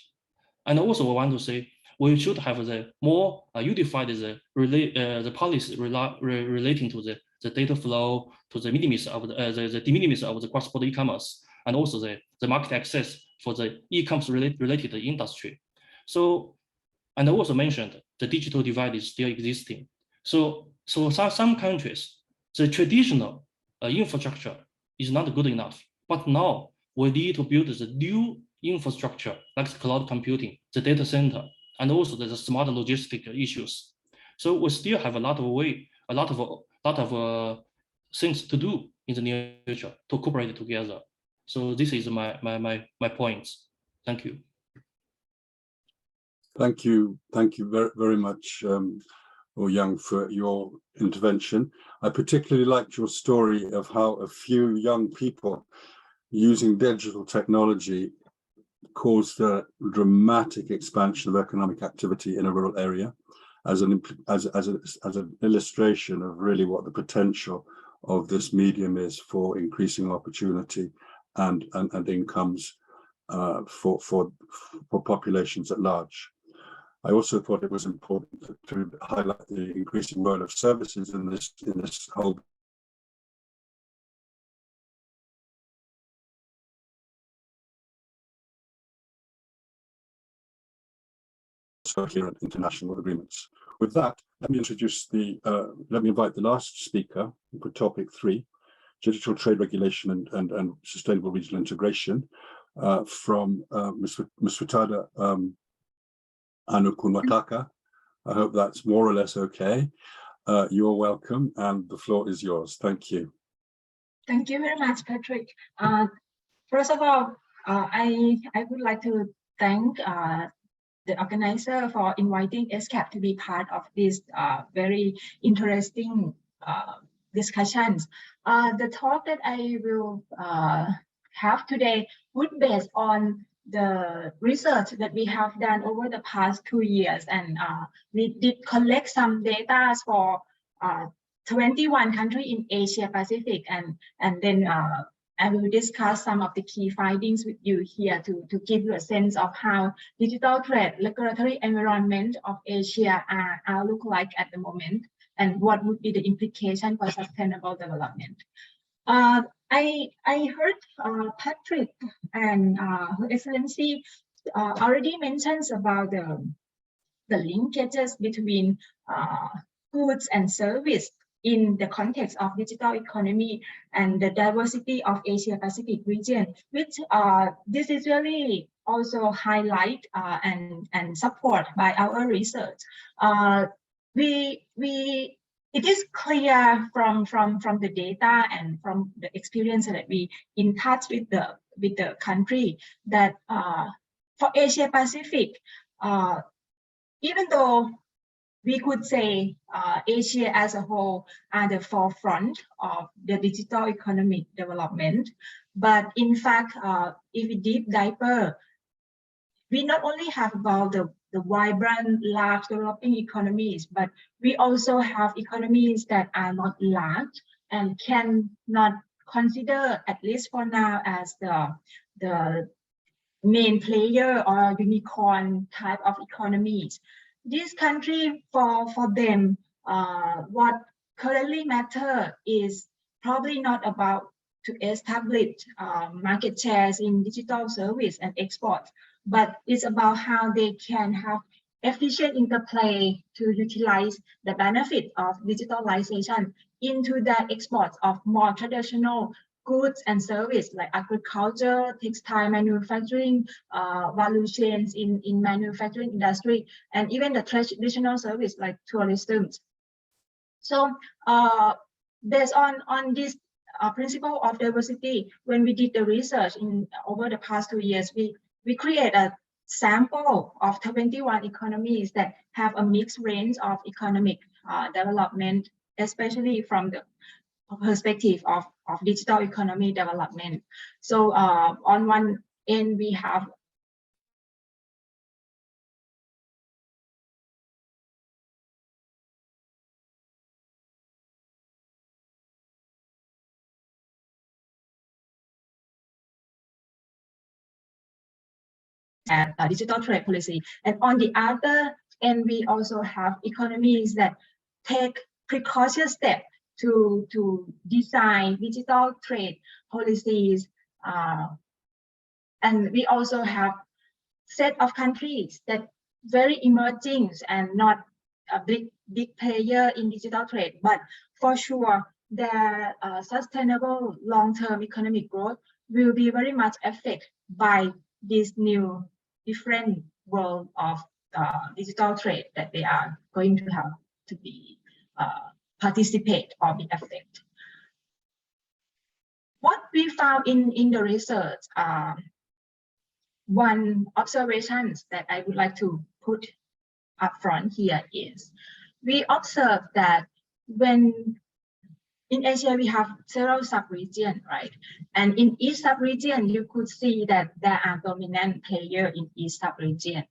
Speaker 6: And also we want to say we should have the more unified the policy relating to the data flow, to the minimis of the de minimis of the cross-border e-commerce, and also the market access for the e-commerce related industry. So, and I also mentioned the digital divide is still existing. So some countries, the traditional infrastructure is not good enough, but now we need to build the new infrastructure like cloud computing, the data center, and also the smart logistic issues. So we still have a lot of things to do in the near future to cooperate together. So this is my points. Thank you.
Speaker 3: Thank you very, very much, Yang, for your intervention. I particularly liked your story of how a few young people using digital technology caused a dramatic expansion of economic activity in a rural area, as an illustration of really what the potential of this medium is for increasing opportunity and incomes for populations at large. I also thought it was important to highlight the increasing role of services in this whole coherent international agreements. With that, let me invite the last speaker for topic 3, digital trade regulation and sustainable regional integration, from Ms. Futada Anukunwataka. I hope that's more or less okay. You're welcome, and the floor is yours. Thank you.
Speaker 7: Thank you very much, Patrick. First of all, I would like to thank the organizer for inviting ESCAP to be part of this very interesting discussions. The talk that I will have today would base on the research that we have done over the past 2 years, and we did collect some data for 21 countries in Asia Pacific, and then I will discuss some of the key findings with you here to give you a sense of how digital trade regulatory environment of Asia are look like at the moment, and what would be the implication for sustainable development. I heard Patrick and Her Excellency already mentions about the linkages between goods and service in the context of digital economy and the diversity of Asia Pacific region, which this is really also highlight and support by our research. It is clear from the data and from the experience that we in touch with the country that for Asia Pacific, even though we could say Asia as a whole are the forefront of the digital economic development, but in fact, if we deep dive, we not only have about the vibrant, large developing economies, but we also have economies that are not large and cannot consider, at least for now, as the main player or unicorn type of economies. This country, for them, what currently matter is probably not about to establish market shares in digital service and export, but it's about how they can have efficient interplay to utilize the benefit of digitalization into the exports of more traditional goods and service like agriculture, textile manufacturing, value chains in manufacturing industry, and even the traditional service like tourism. So based on this principle of diversity, when we did the research over the past 2 years, we create a sample of 21 economies that have a mixed range of economic development, especially from the perspective of digital economy development. So on one end, we have digital trade policy. And on the other end, we also have economies that take precautionary steps to design digital trade policies. And we also have set of countries that very emerging and not a big player in digital trade, but for sure their sustainable long-term economic growth will be very much affected by this new different world of digital trade that they are going to have to be participate or be affected. What we found in the research, one observations that I would like to put up front here is we observe that when in Asia we have several sub-regions, right? And in each sub-region, you could see that there are dominant players in each sub-region.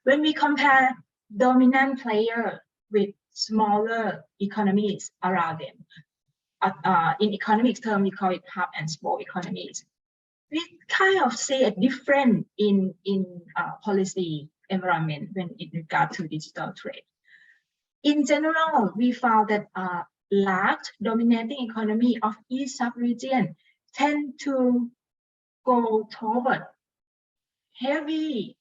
Speaker 7: When we compare dominant player with smaller economies around them, in economics term, we call it hub and spoke economies. We kind of see a difference in policy environment when in regard to digital trade. In general, we found that large dominating economy of each sub-region tend to go toward heavy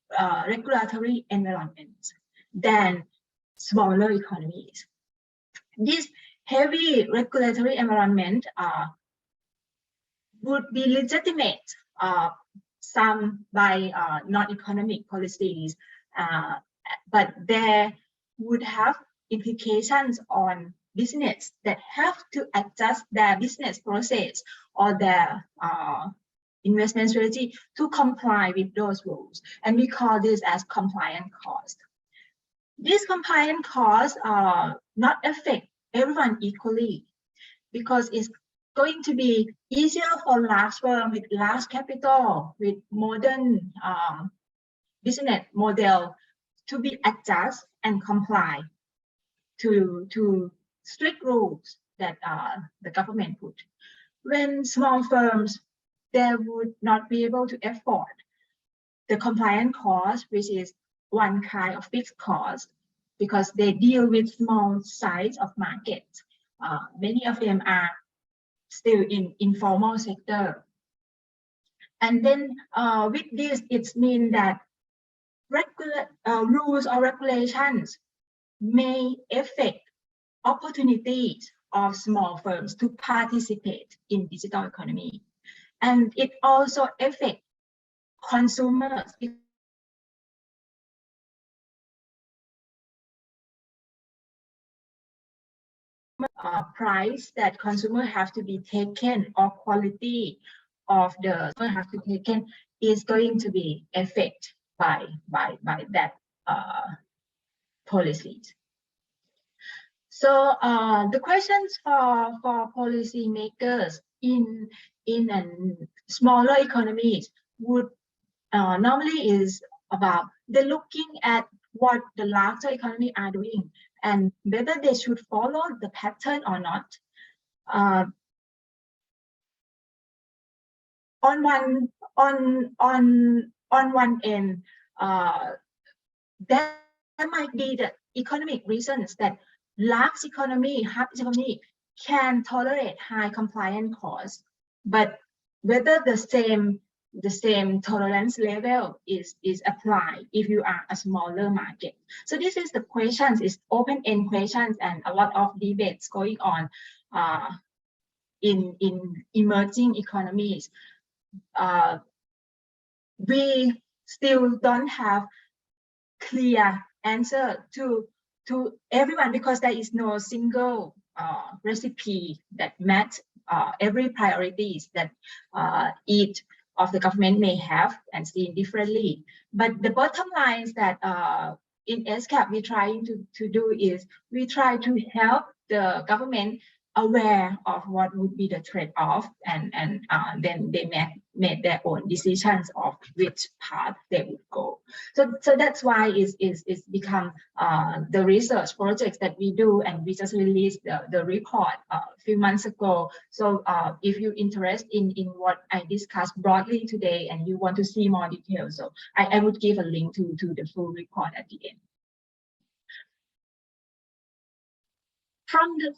Speaker 7: regulatory environments than smaller economies. This heavy regulatory environment would be legitimate, some by non-economic policies, but there would have implications on business that have to adjust their business process or their investment strategy to comply with those rules. And we call this as compliance cost. These compliance costs not affect everyone equally because it's going to be easier for large firms with large capital, with modern business model to be adjust and comply to strict rules that the government put. When small firms they would not be able to afford the compliance cost, which is one kind of fixed cost, because they deal with small size of markets. Many of them are still in informal sector. And then with this, it means that rules or regulations may affect opportunities of small firms to participate in digital economy. And it also affects consumers. Price that consumer have to be taken, or quality of the have to be taken, is going to be affected by that policies. So the questions for policymakers in smaller economies would normally is about they're looking at what the larger economy are doing and whether they should follow the pattern or not. On one end, there might be the economic reasons that large economy, hub economy can tolerate high compliance costs, but whether the same tolerance level is applied if you are a smaller market. So this is the questions, is open-end questions, and a lot of debates going on in emerging economies. We still don't have clear answer to everyone, because there is no single recipe that met every priorities that each of the government may have and seen differently. But the bottom line is that in SCAP, we're trying to do is we try to help the government aware of what would be the trade-off, and then they made their own decisions of which path they would go. So that's why it's become the research projects that we do, and we just released the report a few months ago. So if you're interested in what I discussed broadly today and you want to see more details, so I would give a link to the full report at the end.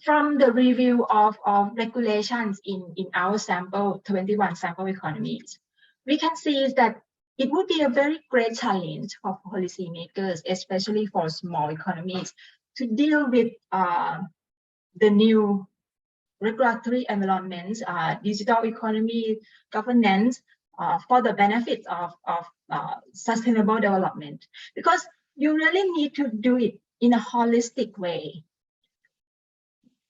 Speaker 7: From the review of regulations in our sample, 21 sample economies, we can see is that it would be a very great challenge for policymakers, especially for small economies, to deal with the new regulatory environments, digital economy governance, for the benefits of sustainable development, because you really need to do it in a holistic way.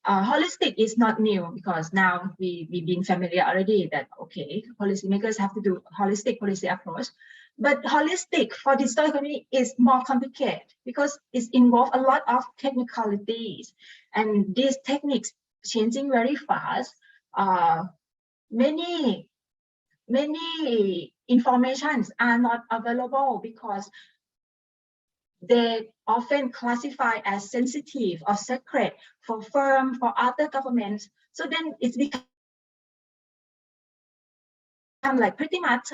Speaker 7: Holistic is not new, because now we've been familiar already that, okay, policymakers have to do holistic policy approach. But holistic for digital economy is more complicated because it involves a lot of technicalities, and these techniques changing very fast. Many informations are not available because they often classify as sensitive or secret for firms, for other governments. So then it's become like pretty much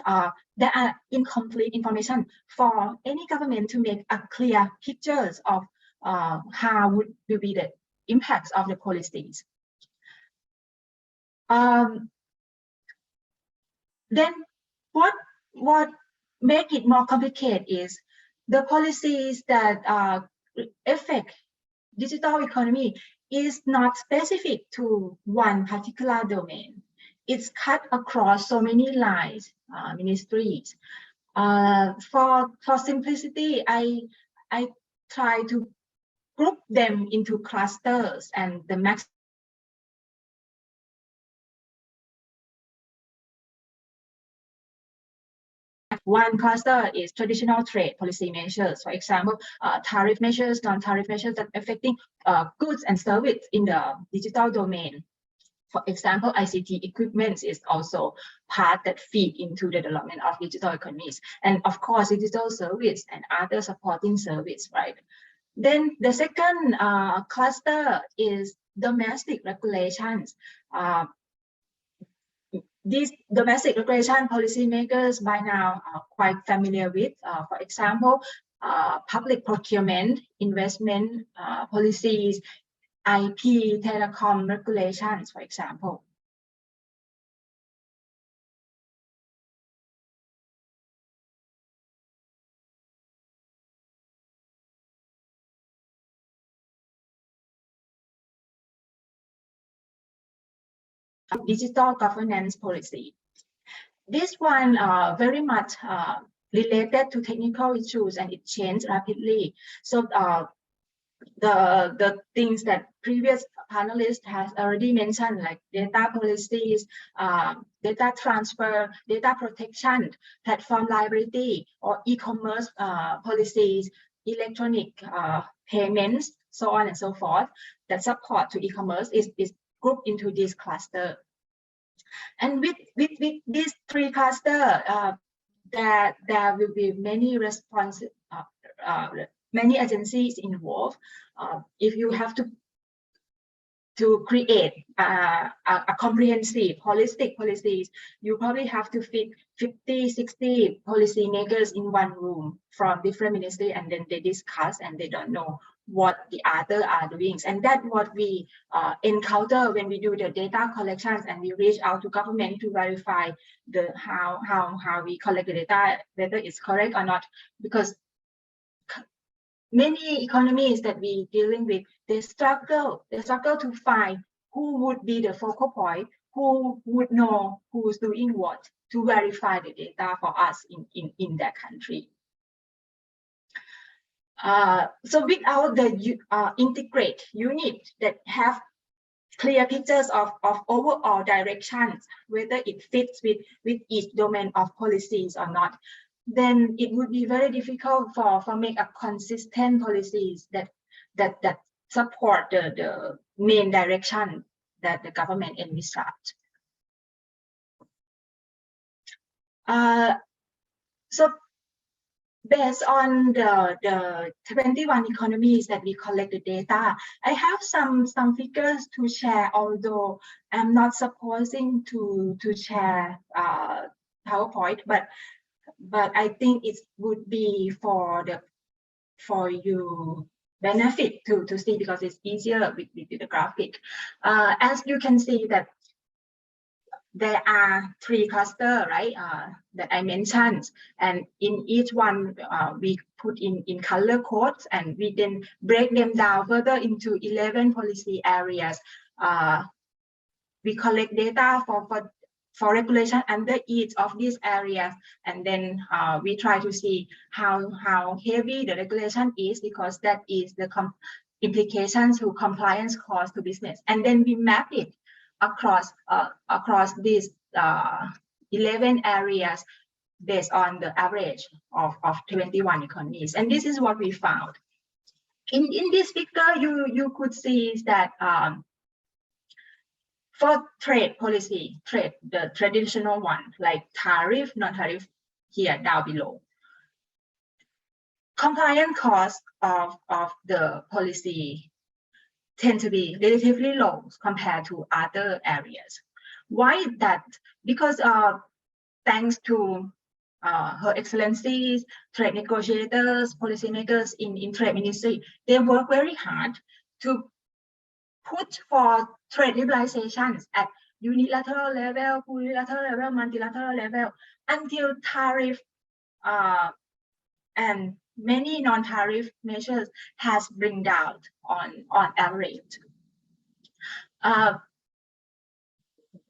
Speaker 7: there are incomplete information for any government to make a clear pictures of how would be the impacts of the policies. Then what make it more complicated is the policies that affect digital economy is not specific to one particular domain. It's cut across so many lines, ministries. For simplicity, I try to group them into clusters, and the max one cluster is traditional trade policy measures, for example, tariff measures, non-tariff measures that affecting goods and services in the digital domain. For example, ICT equipment is also part that feed into the development of digital economies. And of course, digital service and other supporting service, right? Then the second cluster is domestic regulations. these domestic regulation policymakers by now are quite familiar with. For example, public procurement, investment policies, IP, telecom regulations, for example. Digital governance policy. This one very much related to technical issues, and it changed rapidly. So the things that previous panelists has already mentioned, like data policies, data transfer, data protection, platform liability, or e-commerce policies, electronic payments, so on and so forth, that support to e-commerce is grouped into this cluster. And with these three clusters, there will be many many agencies involved. If you have to create a comprehensive, holistic policies, you probably have to fit 50, 60 policymakers in one room from different ministries, and then they discuss and they don't know what the other are doing. And that's what we encounter when we do the data collections and we reach out to government to verify the how we collect the data, whether it's correct or not, because many economies that we dealing with, they struggle to find who would be the focal point, who would know who's doing what to verify the data for us in that country. So without the integrate unit that have clear pictures of overall directions, whether it fits with each domain of policies or not, then it would be very difficult for make a consistent policies that support the main direction that the government envisaged. So based on the 21 economies that we collect the data, I have some figures to share, although I'm not supposing to share PowerPoint, but I think it would be for you benefit to see, because it's easier with the graphic. As you can see that there are three clusters, right, that I mentioned, and in each one we put in color codes, and we then break them down further into 11 policy areas. We collect data for regulation under each of these areas, and then we try to see how heavy the regulation is, because that is the implications to compliance cost to business, and then we map it across these 11 areas based on the average of 21 economies. And this is what we found. In this figure, you could see that for trade policy, the traditional one, like tariff, non-tariff, here down below, compliance costs of the policy tend to be relatively low compared to other areas. Why is that? Because thanks to Her Excellencies, trade negotiators, policymakers in trade ministry, they work very hard to put for trade liberalizations at unilateral level, plurilateral level, multilateral level, until tariff and many non-tariff measures has bring down on average.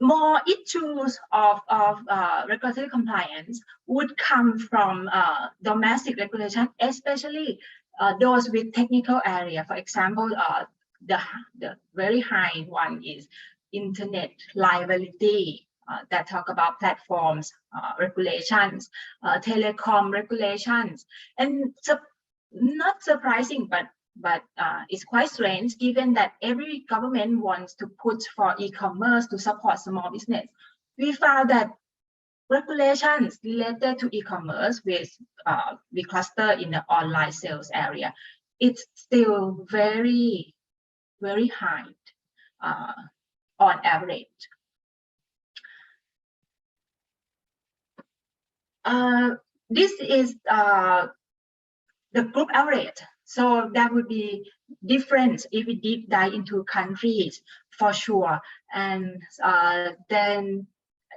Speaker 7: More issues of regulatory compliance would come from domestic regulation, especially those with technical area. For example, the very high one is internet liability, that talk about platforms regulations, telecom regulations, and not surprising, but it's quite strange given that every government wants to put for e-commerce to support small business. We found that regulations related to e-commerce, with we cluster in the online sales area, it's still very high on average. This is the group average. So that would be different if we deep dive into countries for sure. And then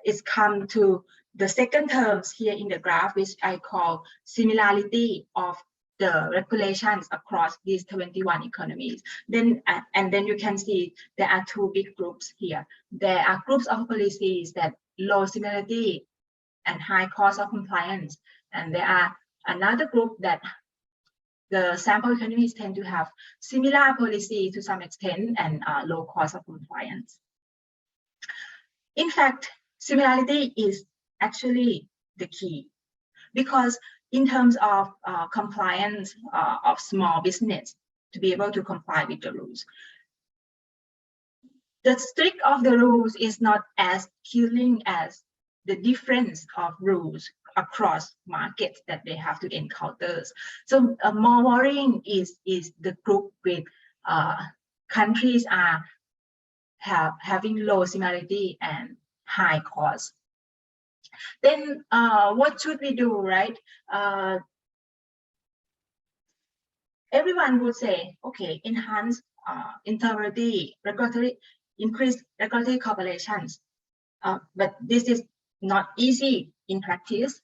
Speaker 7: it's come to the second terms here in the graph, which I call similarity of the regulations across these 21 economies. Then and then you can see there are two big groups here. There are groups of policies that low similarity and high cost of compliance, and there are another group that the sample economies tend to have similar policy to some extent and low cost of compliance. In fact, similarity is actually the key, because in terms of compliance of small business to be able to comply with the rules, the strict of the rules is not as killing as the difference of rules across markets that they have to encounter. So more worrying is the group with countries are having low similarity and high cost. Then what should we do, right? Everyone would say, okay, enhance interoperability, increase regulatory cooperations. But this is not easy in practice.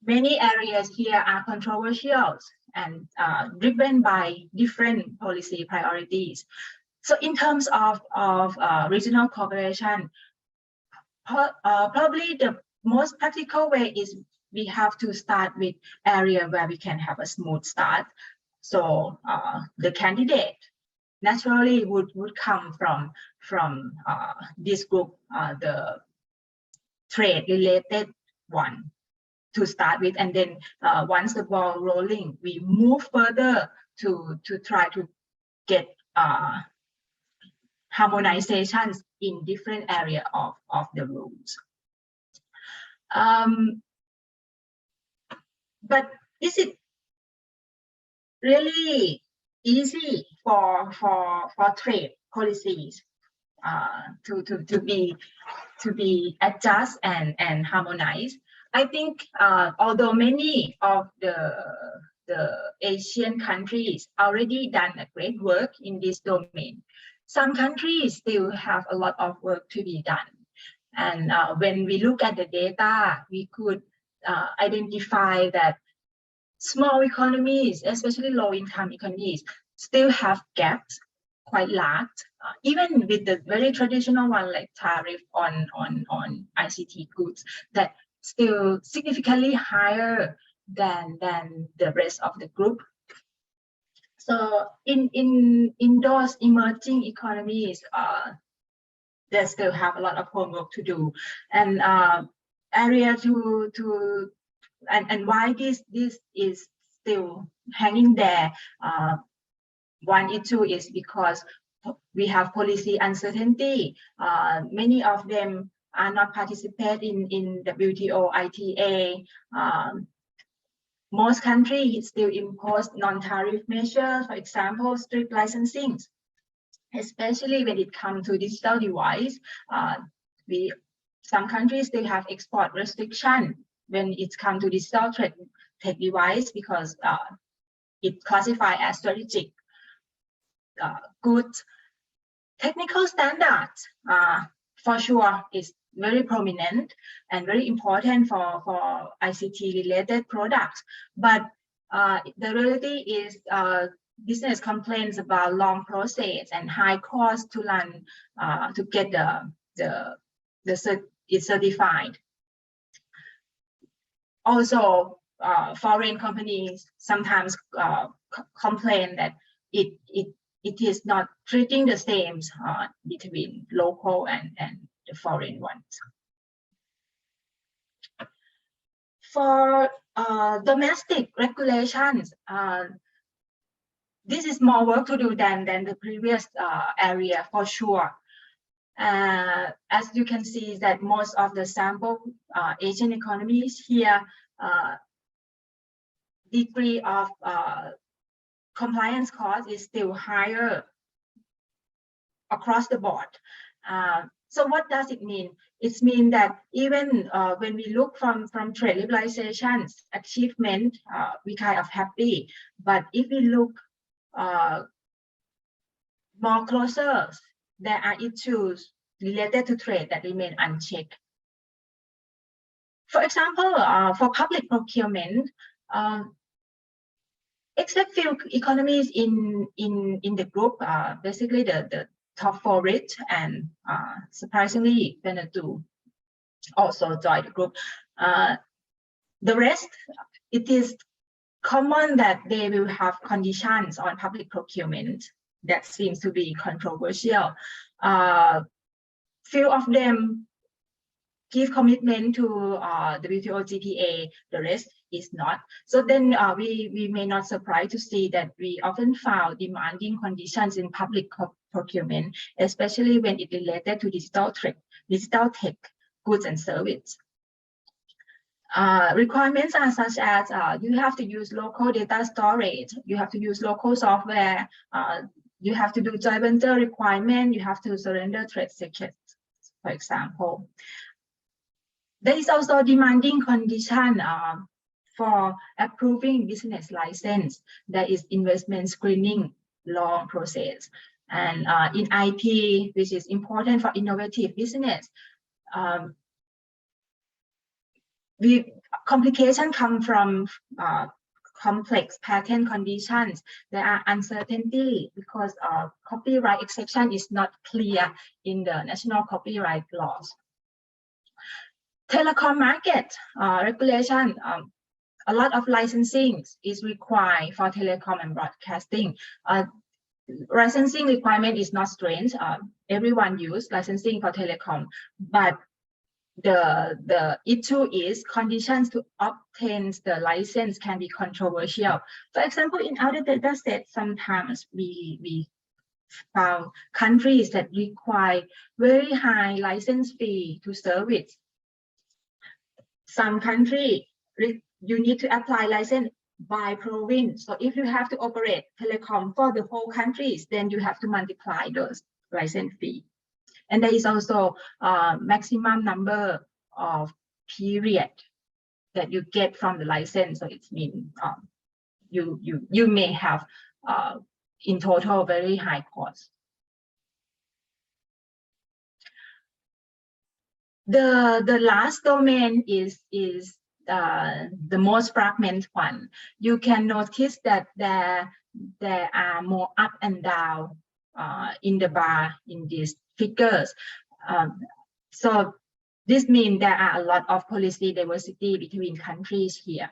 Speaker 7: Many areas here are controversial and driven by different policy priorities. So in terms of regional cooperation, probably the most practical way is we have to start with area where we can have a smooth start. So the candidate naturally would come from this group, the trade-related one to start with, and then once the ball rolling, we move further to try to get harmonizations in different area of the rules. But is it really easy for trade policies to be adjust and harmonized? I think although many of the Asian countries already done a great work in this domain, some countries still have a lot of work to be done. And when we look at the data, we could identify that small economies, especially low-income economies, still have gaps quite large, even with the very traditional one like tariff on ICT goods, that still significantly higher than the rest of the group. So in those emerging economies, they still have a lot of homework to do, and area and why this is still hanging there. One issue is because we have policy uncertainty. Many of them are not participating in WTO, ITA. Most countries still impose non-tariff measures, for example, strict licensing, especially when it comes to digital device. Some countries still have export restriction when it comes to digital tech device, because it classified as strategic goods. Technical standards for sure is very prominent and very important for ICT related products, but the reality is business complains about long process and high cost to run to get it certified. Also, foreign companies sometimes complain that it is not treating the same between local and the foreign ones. For domestic regulations, this is more work to do than the previous area for sure. As you can see, that most of the sample Asian economies here, degree of compliance cost is still higher across the board. So what does it mean? It means that even when we look from trade liberalization's achievement, we kind of happy. But if we look more closer, there are issues related to trade that remain unchecked. For example, for public procurement, except few economies in the group, basically the top 4 rich and surprisingly Vanuatu also joined the group. The rest, it is common that they will have conditions on public procurement that seems to be controversial. Few of them give commitment to WTO GPA, the rest is not. So then we may not surprise to see that we often found demanding conditions in public procurement, especially when it related to digital tech, goods and services. Requirements are such as you have to use local data storage, you have to use local software, you have to do joint venture requirement, you have to surrender trade secrets, for example. There is also demanding condition for approving business license. There is investment screening long process. And in IP, which is important for innovative business, complications come from complex patent conditions. There are uncertainty because copyright exception is not clear in the national copyright laws. Telecom market regulation, a lot of licensing is required for telecom and broadcasting. Licensing requirement is not strange. Everyone use licensing for telecom, but the issue is conditions to obtain the license can be controversial. For example, in our data set, sometimes we found countries that require very high license fee to service. Some country, you need to apply license by province. So if you have to operate telecom for the whole countries, then you have to multiply those license fee. And there is also a maximum number of period that you get from the license. So it means you may have in total very high cost. The last domain is the most fragmented one. You can notice that there are more up and down in the bar in these figures. So this means there are a lot of policy diversity between countries here.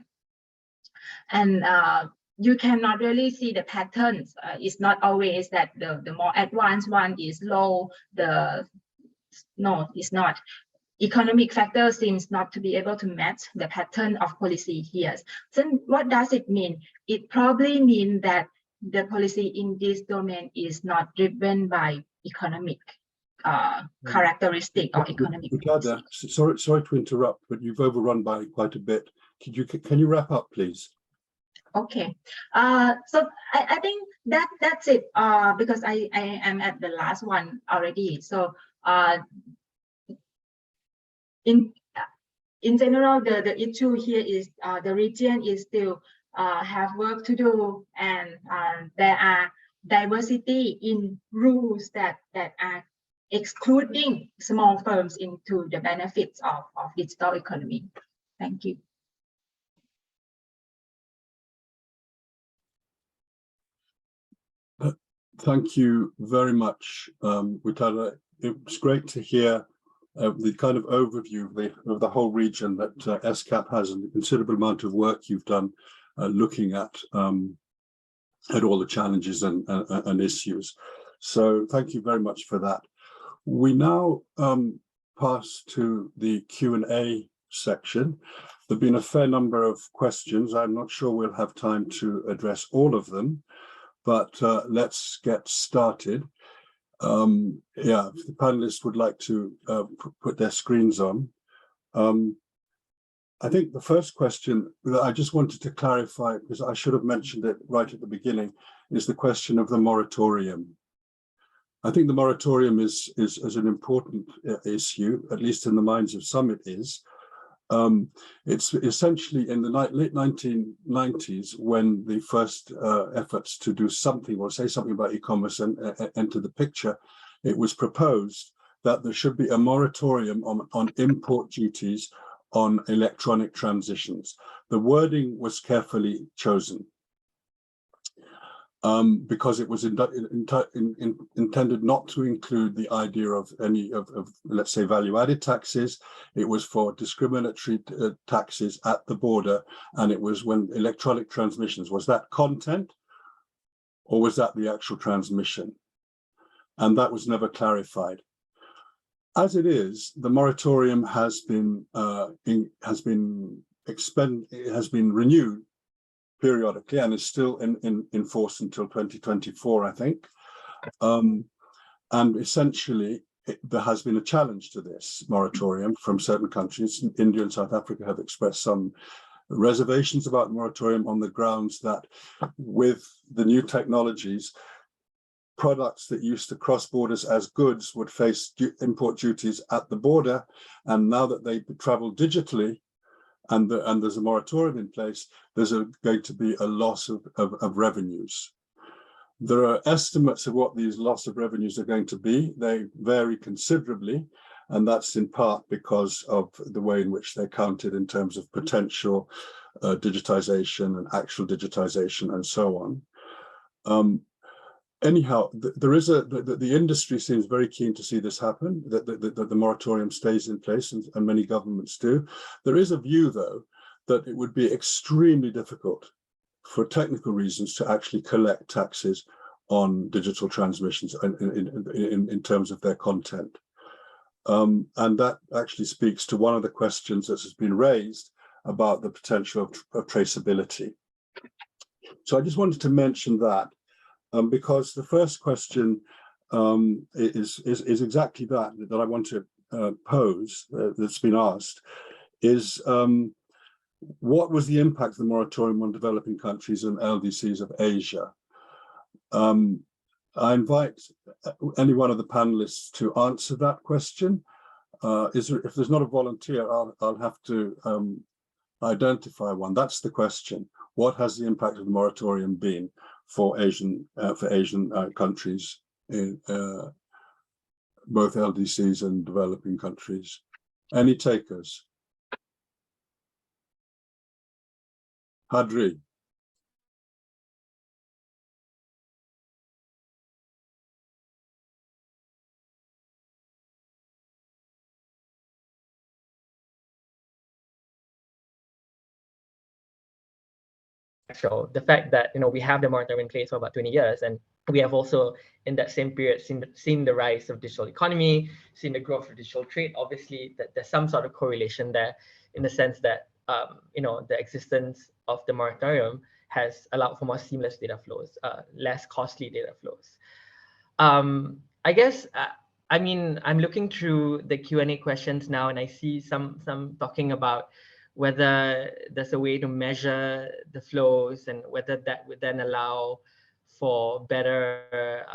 Speaker 7: And you cannot really see the patterns. It's not always that the more advanced one is low, no, it's not. Economic factor seems not to be able to match the pattern of policy here. So what does it mean? It probably means that the policy in this domain is not driven by economic characteristic or economic.
Speaker 3: Sorry to interrupt, but you've overrun by quite a bit. Can you wrap up, please? Okay.
Speaker 7: So I think that's it. Because I am at the last one already. So in general, the issue here is the region is still have work to do, and there are diversity in rules that are excluding small firms into the benefits of digital economy. Thank you.
Speaker 3: Thank you very much, Witada. It was great to hear the kind of overview of the whole region that ESCAP has, and the considerable amount of work you've done looking at all the challenges and issues. So thank you very much for that. We now pass to the Q&A section. There've been a fair number of questions. I'm not sure we'll have time to address all of them, but let's get started. Yeah, if the panelists would like to put their screens on. I think the first question that I just wanted to clarify, because I should have mentioned it right at the beginning, is the question of the moratorium. I think the moratorium is an important issue, at least in the minds of some it is. It's essentially in the late 1990s when the first efforts to do something or say something about e-commerce enter the picture. It was proposed that there should be a moratorium on import duties on electronic transitions. The wording was carefully chosen because it was intended not to include the idea of any of let's say, value-added taxes. It was for discriminatory taxes at the border, and it was when electronic transmissions. Was that content, or was that the actual transmission? And that was never clarified. As it is, the moratorium has been renewed periodically and is still in force until 2024, I think. And essentially, there has been a challenge to this moratorium from certain countries. India and South Africa have expressed some reservations about the moratorium on the grounds that with the new technologies, products that used to cross borders as goods would face import duties at the border. And now that they travel digitally, and there's a moratorium in place, there's going to be a loss of revenues. There are estimates of what these loss of revenues are going to be. They vary considerably, and that's in part because of the way in which they're counted in terms of potential digitization and actual digitization and so on. Anyhow, the industry seems very keen to see this happen, that the moratorium stays in place, and many governments do. There is a view, though, that it would be extremely difficult for technical reasons to actually collect taxes on digital transmissions in terms of their content. And that actually speaks to one of the questions that has been raised about the potential of traceability. So I just wanted to mention that. Because the first question is exactly that I want to pose, that's been asked, is what was the impact of the moratorium on developing countries and LDCs of Asia? I invite any one of the panelists to answer that question. If there's not a volunteer, I'll have to identify one. That's the question. What has the impact of the moratorium been for Asian countries, in both LDCs and developing countries? Any takers? Hadri.
Speaker 5: So the fact that we have the moratorium in place for about 20 years, and we have also in that same period seen the rise of digital economy, seen the growth of digital trade. Obviously, that there's some sort of correlation there, in the sense that the existence of the moratorium has allowed for more seamless data flows, less costly data flows. I guess I'm looking through the Q&A questions now, and I see some talking about whether there's a way to measure the flows, and whether that would then allow for better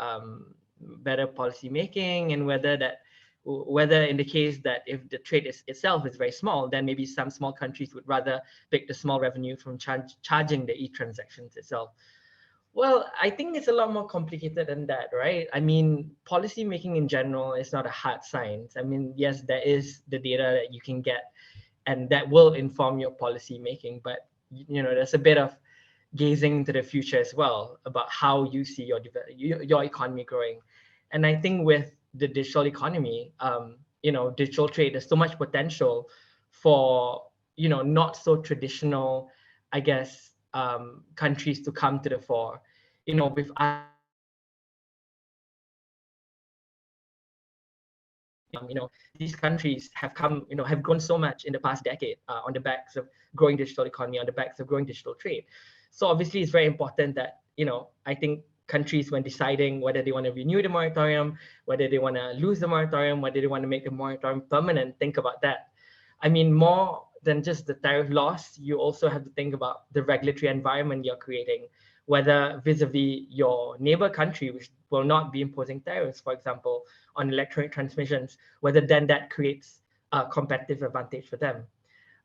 Speaker 5: policy making, and whether in the case that if the trade itself is very small, then maybe some small countries would rather pick the small revenue from charging the e-transactions itself. Well, I think it's a lot more complicated than that, right? I mean, policy making in general is not a hard science. I mean, yes, there is the data that you can get, and that will inform your policy making. But there's a bit of gazing into the future as well about how you see your economy growing. And I think with the digital economy, digital trade, there's so much potential for not so traditional, I guess, countries to come to the fore. With these countries have grown so much in the past decade on the backs of growing digital economy, on the backs of growing digital trade. So obviously, it's very important that I think countries, when deciding whether they want to renew the moratorium, whether they want to lose the moratorium, whether they want to make the moratorium permanent, think about that. I mean, more than just the tariff loss, you also have to think about the regulatory environment you're creating, whether vis-a-vis your neighbor country, which will not be imposing tariffs, for example, on electronic transmissions, whether then that creates a competitive advantage for them.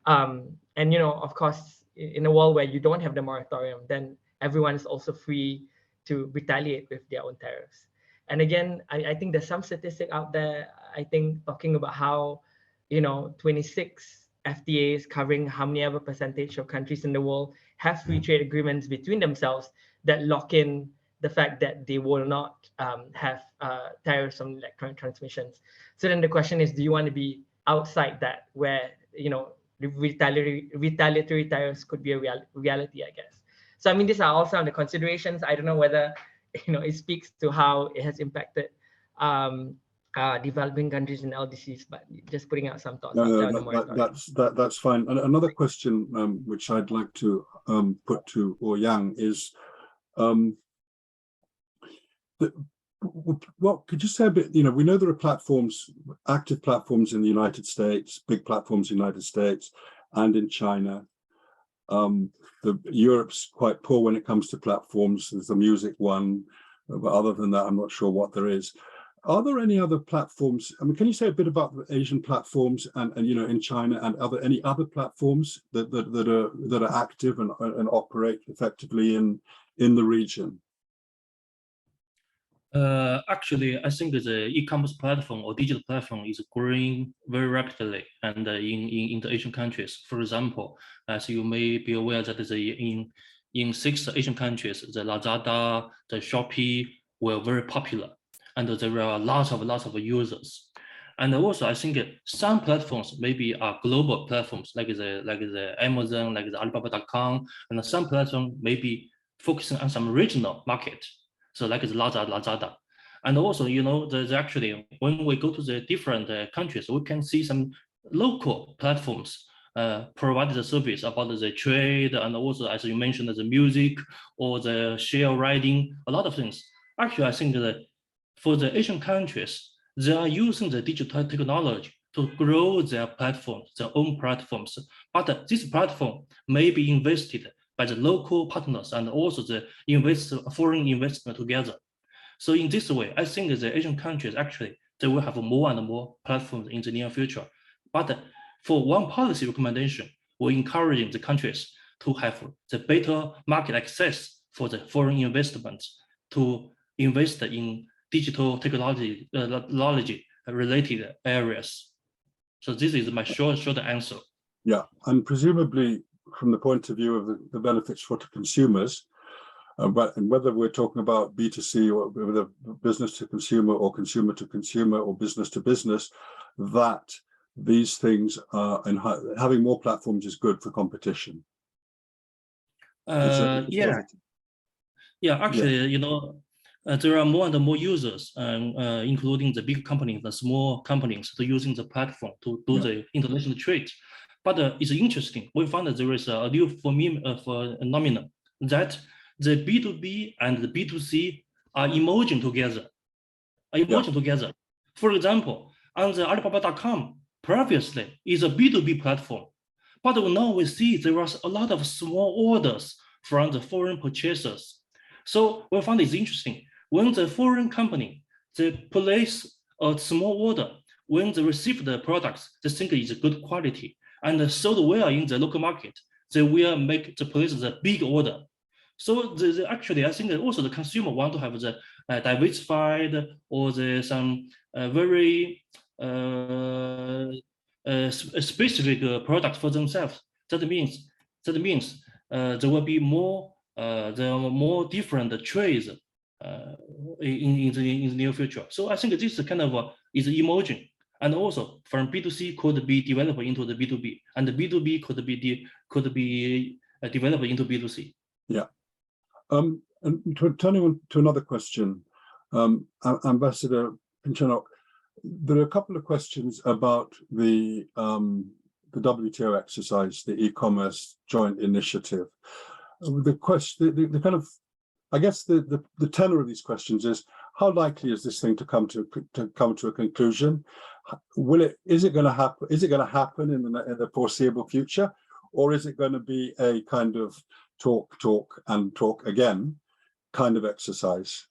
Speaker 5: And, you know, of course, in a world where you don't have the moratorium, then everyone is also free to retaliate with their own tariffs. And again, I think there's some statistic out there, I think, talking about how, you know, 26 FTAs covering how many ever percentage of countries in the world have free trade agreements between themselves that lock in the fact that they will not have tariffs on electronic transmissions. So then the question is, do you want to be outside that, where, you know, retaliatory tariffs could be a reality, I guess. So I mean, these are all some of the considerations. I don't know whether, you know, it speaks to how it has impacted developing countries in LDCs, but just putting out some thoughts.
Speaker 3: That's fine. And another question which I'd like to put to Yang is, well, could you say a bit, you know, we know there are platforms, active platforms in the United States, big platforms in the United States and in China. Europe's quite poor when it comes to platforms. There's the music one, but other than that, I'm not sure what there is. Are there any other platforms? I mean, can you say a bit about the Asian platforms and you know, in China, and any other platforms that are active and operate effectively in the region?
Speaker 6: Actually, I think the e-commerce platform or digital platform is growing very rapidly, and in the Asian countries. For example, as you may be aware that in 6 Asian countries, the Lazada, the Shopee were very popular, and there are lots of users. And also, I think some platforms maybe are global platforms, like the Amazon, like the Alibaba.com, and some platforms maybe focusing on some regional market. So like the Lazada. And also, you know, there's actually, when we go to the different countries, we can see some local platforms provide the service about the trade, and also, as you mentioned, the music or the share riding, a lot of things. Actually, I think that for the Asian countries, they are using the digital technology to grow their platforms, their own platforms. But this platform may be invested by the local partners and also the foreign investment together. So in this way, I think the Asian countries actually, they will have more and more platforms in the near future. But for one policy recommendation, we're encouraging the countries to have the better market access for the foreign investments to invest in digital technology related areas. So this is my short answer.
Speaker 3: Yeah, and presumably, from the point of view of the benefits for consumers, but and whether we're talking about B2C or whether business to consumer or consumer to consumer or business to business, that these things are, and having more platforms is good for competition.
Speaker 6: Yeah, actually, you know, there are more and more users, including the big companies, the small companies, to using the platform to do the international trade. But it's interesting. We found that there is a new phenomenon that the B2B and the B2C are emerging together. For example, on the Alibaba.com, previously is a B2B platform, but now we see there was a lot of small orders from the foreign purchasers. So we found it's interesting. When the foreign company, they place a small order, when they receive the products, they think it's a good quality and sold well in the local market, they will make the place the big order. So actually, I think that also the consumer want to have the diversified or some very specific product for themselves. That means there will be more different trades in the near future. So I think this kind of is emerging, and also from B2C could be developed into the B2B, and the B2B could be developed into B2C. Yeah.
Speaker 3: And turning to another question, Ambassador Pinchonok, there are a couple of questions about the WTO exercise, the e-commerce joint initiative. The question, the kind of, I guess the tenor of these questions is, how likely is this thing to come to a conclusion? Is it going to happen? Is it going to happen in the foreseeable future, or is it going to be a kind of talk, and talk again kind of exercise?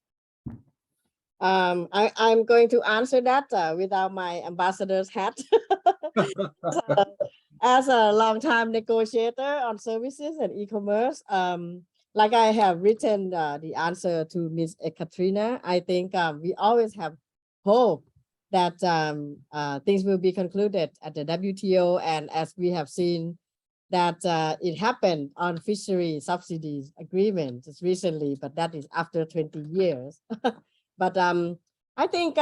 Speaker 4: I'm going to answer that without my ambassador's hat. As a long-time negotiator on services and e-commerce, like I have written the answer to Ms. Ekaterina, I think we always have hope that things will be concluded at the WTO, and as we have seen that it happened on fishery subsidies agreement just recently, but that is after 20 years. But I think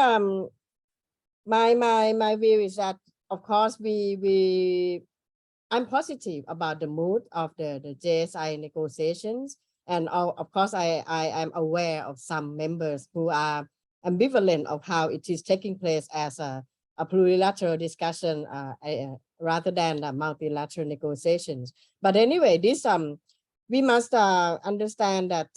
Speaker 4: my view is that, of course, I'm positive about the mood of the JSI negotiations, and of course I am aware of some members who are ambivalent of how it is taking place as a plurilateral discussion rather than multilateral negotiations. But anyway, this we must understand that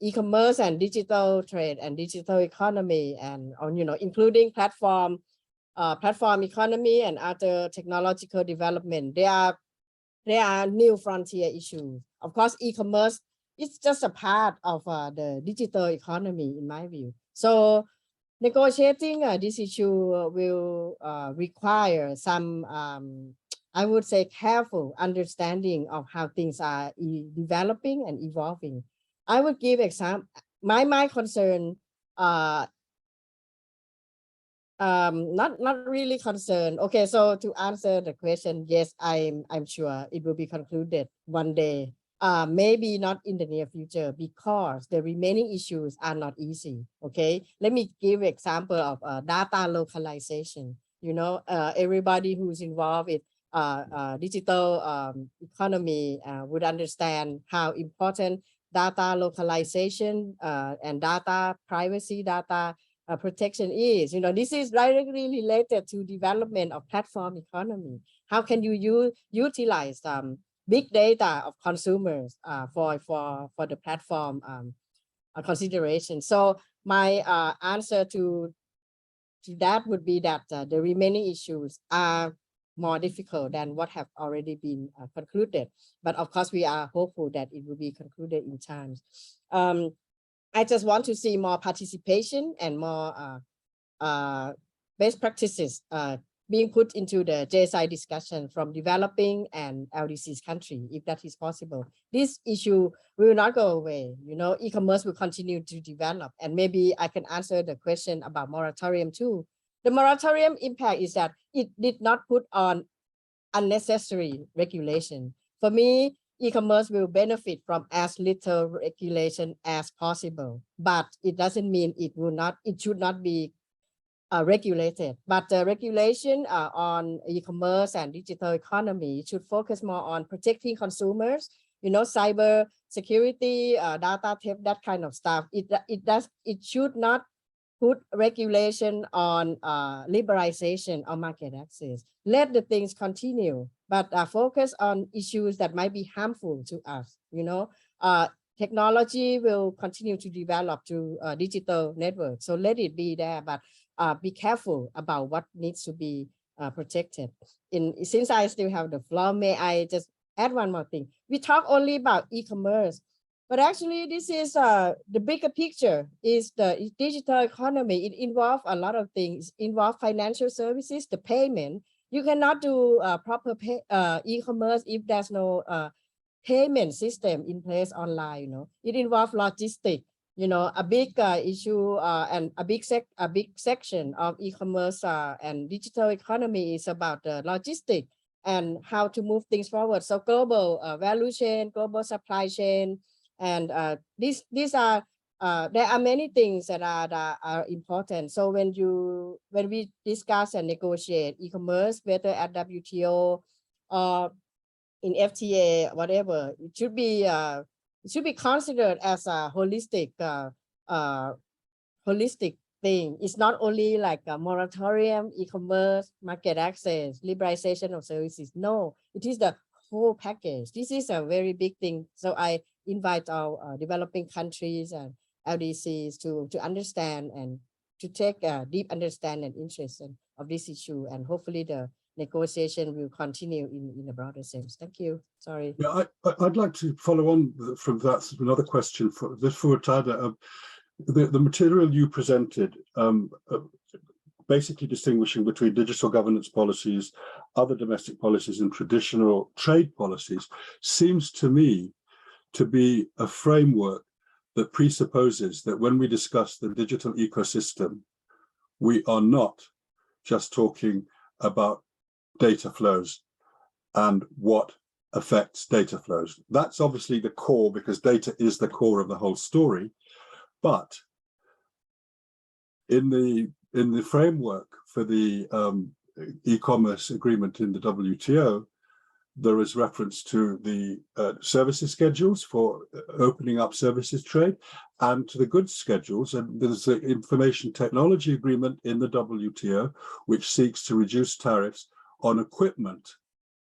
Speaker 4: e-commerce and digital trade and digital economy, and including platform economy and other technological development, they are new frontier issues. Of course, e-commerce is just a part of the digital economy, in my view. So negotiating this issue will require some, I would say, careful understanding of how things are developing and evolving. I would give example. My concern, not really concerned. Okay, so to answer the question, yes, I'm sure it will be concluded one day. Maybe not in the near future, because the remaining issues are not easy. Okay, let me give an example of data localization. Everybody who's involved in digital economy would understand how important data localization and data privacy, data protection is. This is directly related to development of platform economy. How can you utilize big data of consumers for the platform consideration? So my answer to that would be that the remaining issues are more difficult than what have already been concluded. But of course, we are hopeful that it will be concluded in time. I just want to see more participation and more best practices being put into the JSI discussion from developing and LDCs country, if that is possible. This issue will not go away. E-commerce will continue to develop, and maybe I can answer the question about moratorium too. The moratorium impact is that it did not put on unnecessary regulation. For me, e-commerce will benefit from as little regulation as possible, but it doesn't mean it should not be regulated. But the regulation on e-commerce and digital economy should focus more on protecting consumers, cyber security, data theft, that kind of stuff. It should not put regulation on liberalization or market access. Let the things continue, but focus on issues that might be harmful to us. Technology will continue to develop through digital networks, so let it be there, but be careful about what needs to be protected. Since I still have the floor, may I just add one more thing? We talk only about e-commerce, but actually this is the bigger picture is the digital economy. It involves a lot of things. It involves financial services, the payment. You cannot do proper e-commerce if there's no payment system in place online. It involves logistics. A big issue and a big section of e-commerce and digital economy is about the logistics and how to move things forward. So global value chain, global supply chain, and these are there are many things that are important. So when we discuss and negotiate e-commerce, whether at WTO or in FTA, whatever, it should be considered as a holistic thing. It's not only like a moratorium, e-commerce, market access, liberalization of services. No, it is the whole package. This is a very big thing. So I invite our developing countries and LDCs to understand and to take a deep understanding and interest of this issue. And hopefully the negotiation will continue in a broader sense. Thank you. Sorry.
Speaker 3: Yeah, I'd like to follow on from that. Another question for Tada. The material you presented, basically distinguishing between digital governance policies, other domestic policies, and traditional trade policies, seems to me to be a framework that presupposes that when we discuss the digital ecosystem, we are not just talking about data flows and what affects data flows. That's obviously the core, because data is the core of the whole story. But in the framework for the e-commerce agreement in the WTO, there is reference to the services schedules for opening up services trade and to the goods schedules. And there's the information technology agreement in the WTO, which seeks to reduce tariffs on equipment,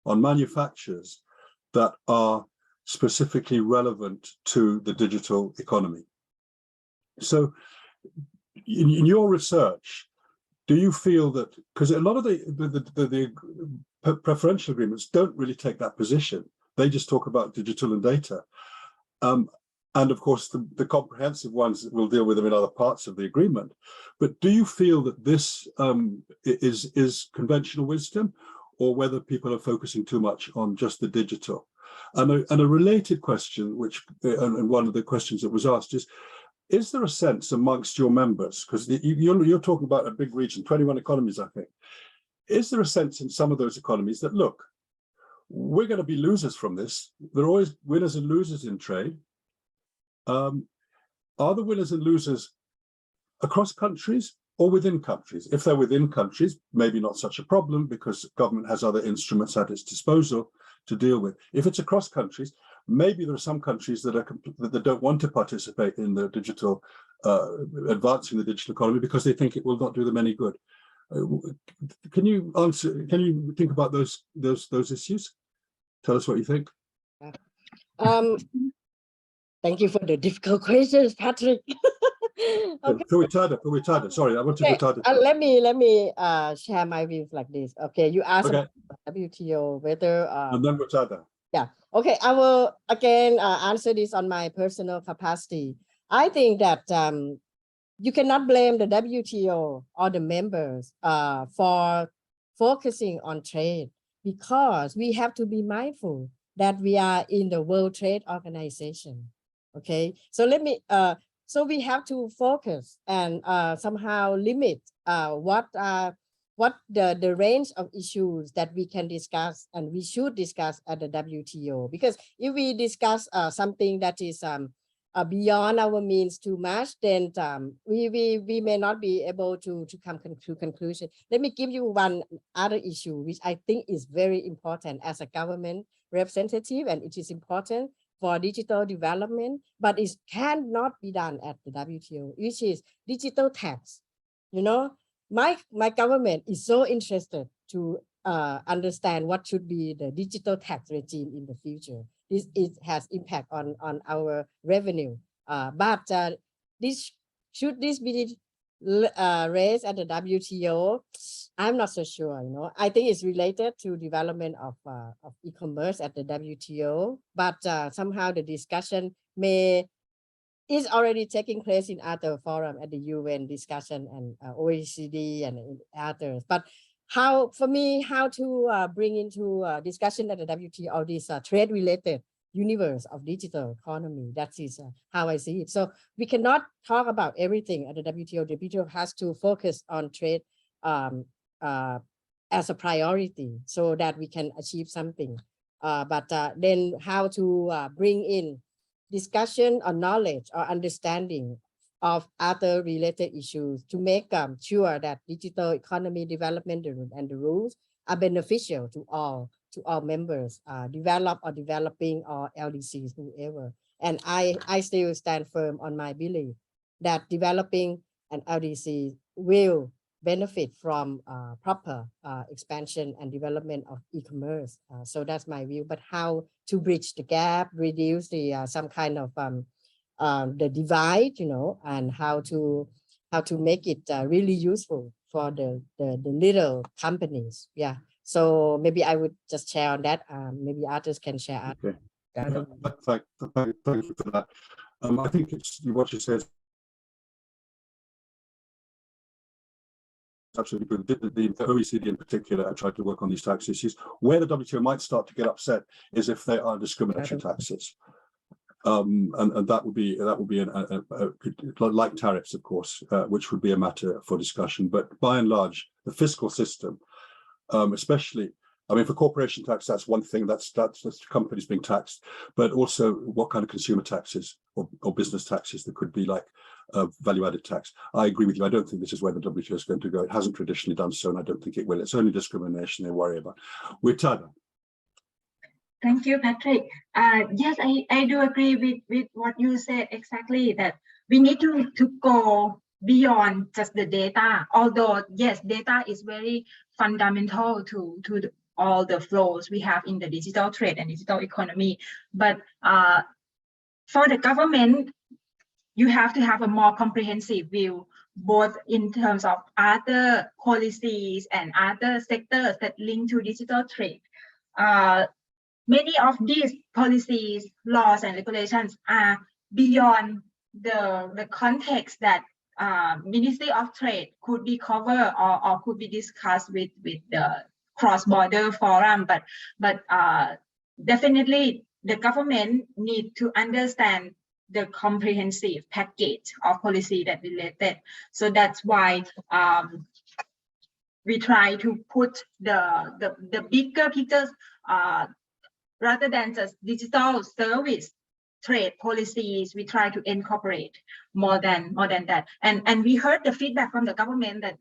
Speaker 3: on manufacturers that are specifically relevant to the digital economy. So in your research, do you feel that, because a lot of the preferential agreements don't really take that position, they just talk about digital and data. And of course, the comprehensive ones will deal with them in other parts of the agreement. But do you feel that this is conventional wisdom, or whether people are focusing too much on just the digital? And a related question, which and one of the questions that was asked is there a sense amongst your members, because you're talking about a big region, 21 economies, I think. Is there a sense in some of those economies that, look, we're going to be losers from this? There are always winners and losers in trade. Are the winners and losers across countries or within countries? If they're within countries, maybe not such a problem because government has other instruments at its disposal to deal with. If it's across countries, maybe there are some countries that don't want to participate in the digital, advancing the digital economy because they think it will not do them any good. Can you answer? Can you think about those issues? Tell us what you think.
Speaker 4: Thank you for the difficult questions, Patrick. Okay.
Speaker 3: Tada. Sorry, I want to
Speaker 4: Okay.
Speaker 3: Tada.
Speaker 4: Let me share my views like this. Okay, you asked
Speaker 3: Okay.
Speaker 4: about WTO whether
Speaker 3: And then Tada.
Speaker 4: yeah. Okay, I will again answer this on my personal capacity. I think that you cannot blame the WTO or the members for focusing on trade, because we have to be mindful that we are in the World Trade Organization. Okay, so so we have to focus and somehow limit what the range of issues that we can discuss and we should discuss at the WTO. Because if we discuss something that is beyond our means too much, then we may not be able to come to conclusion. Let me give you one other issue, which I think is very important as a government representative, and it is important for digital development, but it cannot be done at the WTO, which is digital tax. You know, my government is so interested to understand what should be the digital tax regime in the future. It has impact on our revenue, but should this be raised at the WTO? I'm not so sure. You know, I think it's related to development of e-commerce at the WTO, but somehow the discussion is already taking place in other forums at the UN discussion and OECD and others. But how to bring into discussion at the WTO this trade-related universe of digital economy? That is how I see it. So we cannot talk about everything at the WTO. The WTO has to focus on trade as a priority so that we can achieve something. But then how to bring in discussion or knowledge or understanding of other related issues to make sure that digital economy development and the rules are beneficial to all members, develop or developing or Ldcs, whoever. And I still stand firm on my belief that developing an Ldc will benefit from proper expansion and development of e-commerce. So that's my view. But how to bridge the gap, reduce the some kind of the divide, you know, and how to how to make it really useful for the little companies. Yeah. So maybe I would just share on that. Maybe others can share.
Speaker 3: Okay. Thank you for that. I think it's what you said. Absolutely good. The OECD in particular tried to work on these tax issues. Where the WTO might start to get upset is if they are discriminatory taxes. And that would be like tariffs, of course, which would be a matter for discussion. But by and large, the fiscal system, especially, I mean, for corporation tax, that's one thing. That's companies being taxed, but also what kind of consumer taxes or business taxes there could be, like value-added tax. I agree with you. I don't think this is where the WTO is going to go. It hasn't traditionally done so, and I don't think it will. It's only discrimination they worry about. We're tired.
Speaker 7: Thank you, Patrick. Yes, I do agree with what you said exactly, that we need to go beyond just the data. Although, yes, data is very fundamental to all the flows we have in the digital trade and digital economy. But for the government, you have to have a more comprehensive view, both in terms of other policies and other sectors that link to digital trade. Many of these policies, laws, and regulations are beyond the context that Ministry of Trade could be covered or could be discussed with the cross-border forum. But definitely the government need to understand the comprehensive package of policy that related. So that's why we try to put the bigger pictures, rather than just digital service trade policies. We try to incorporate more than that. And we heard the feedback from the government that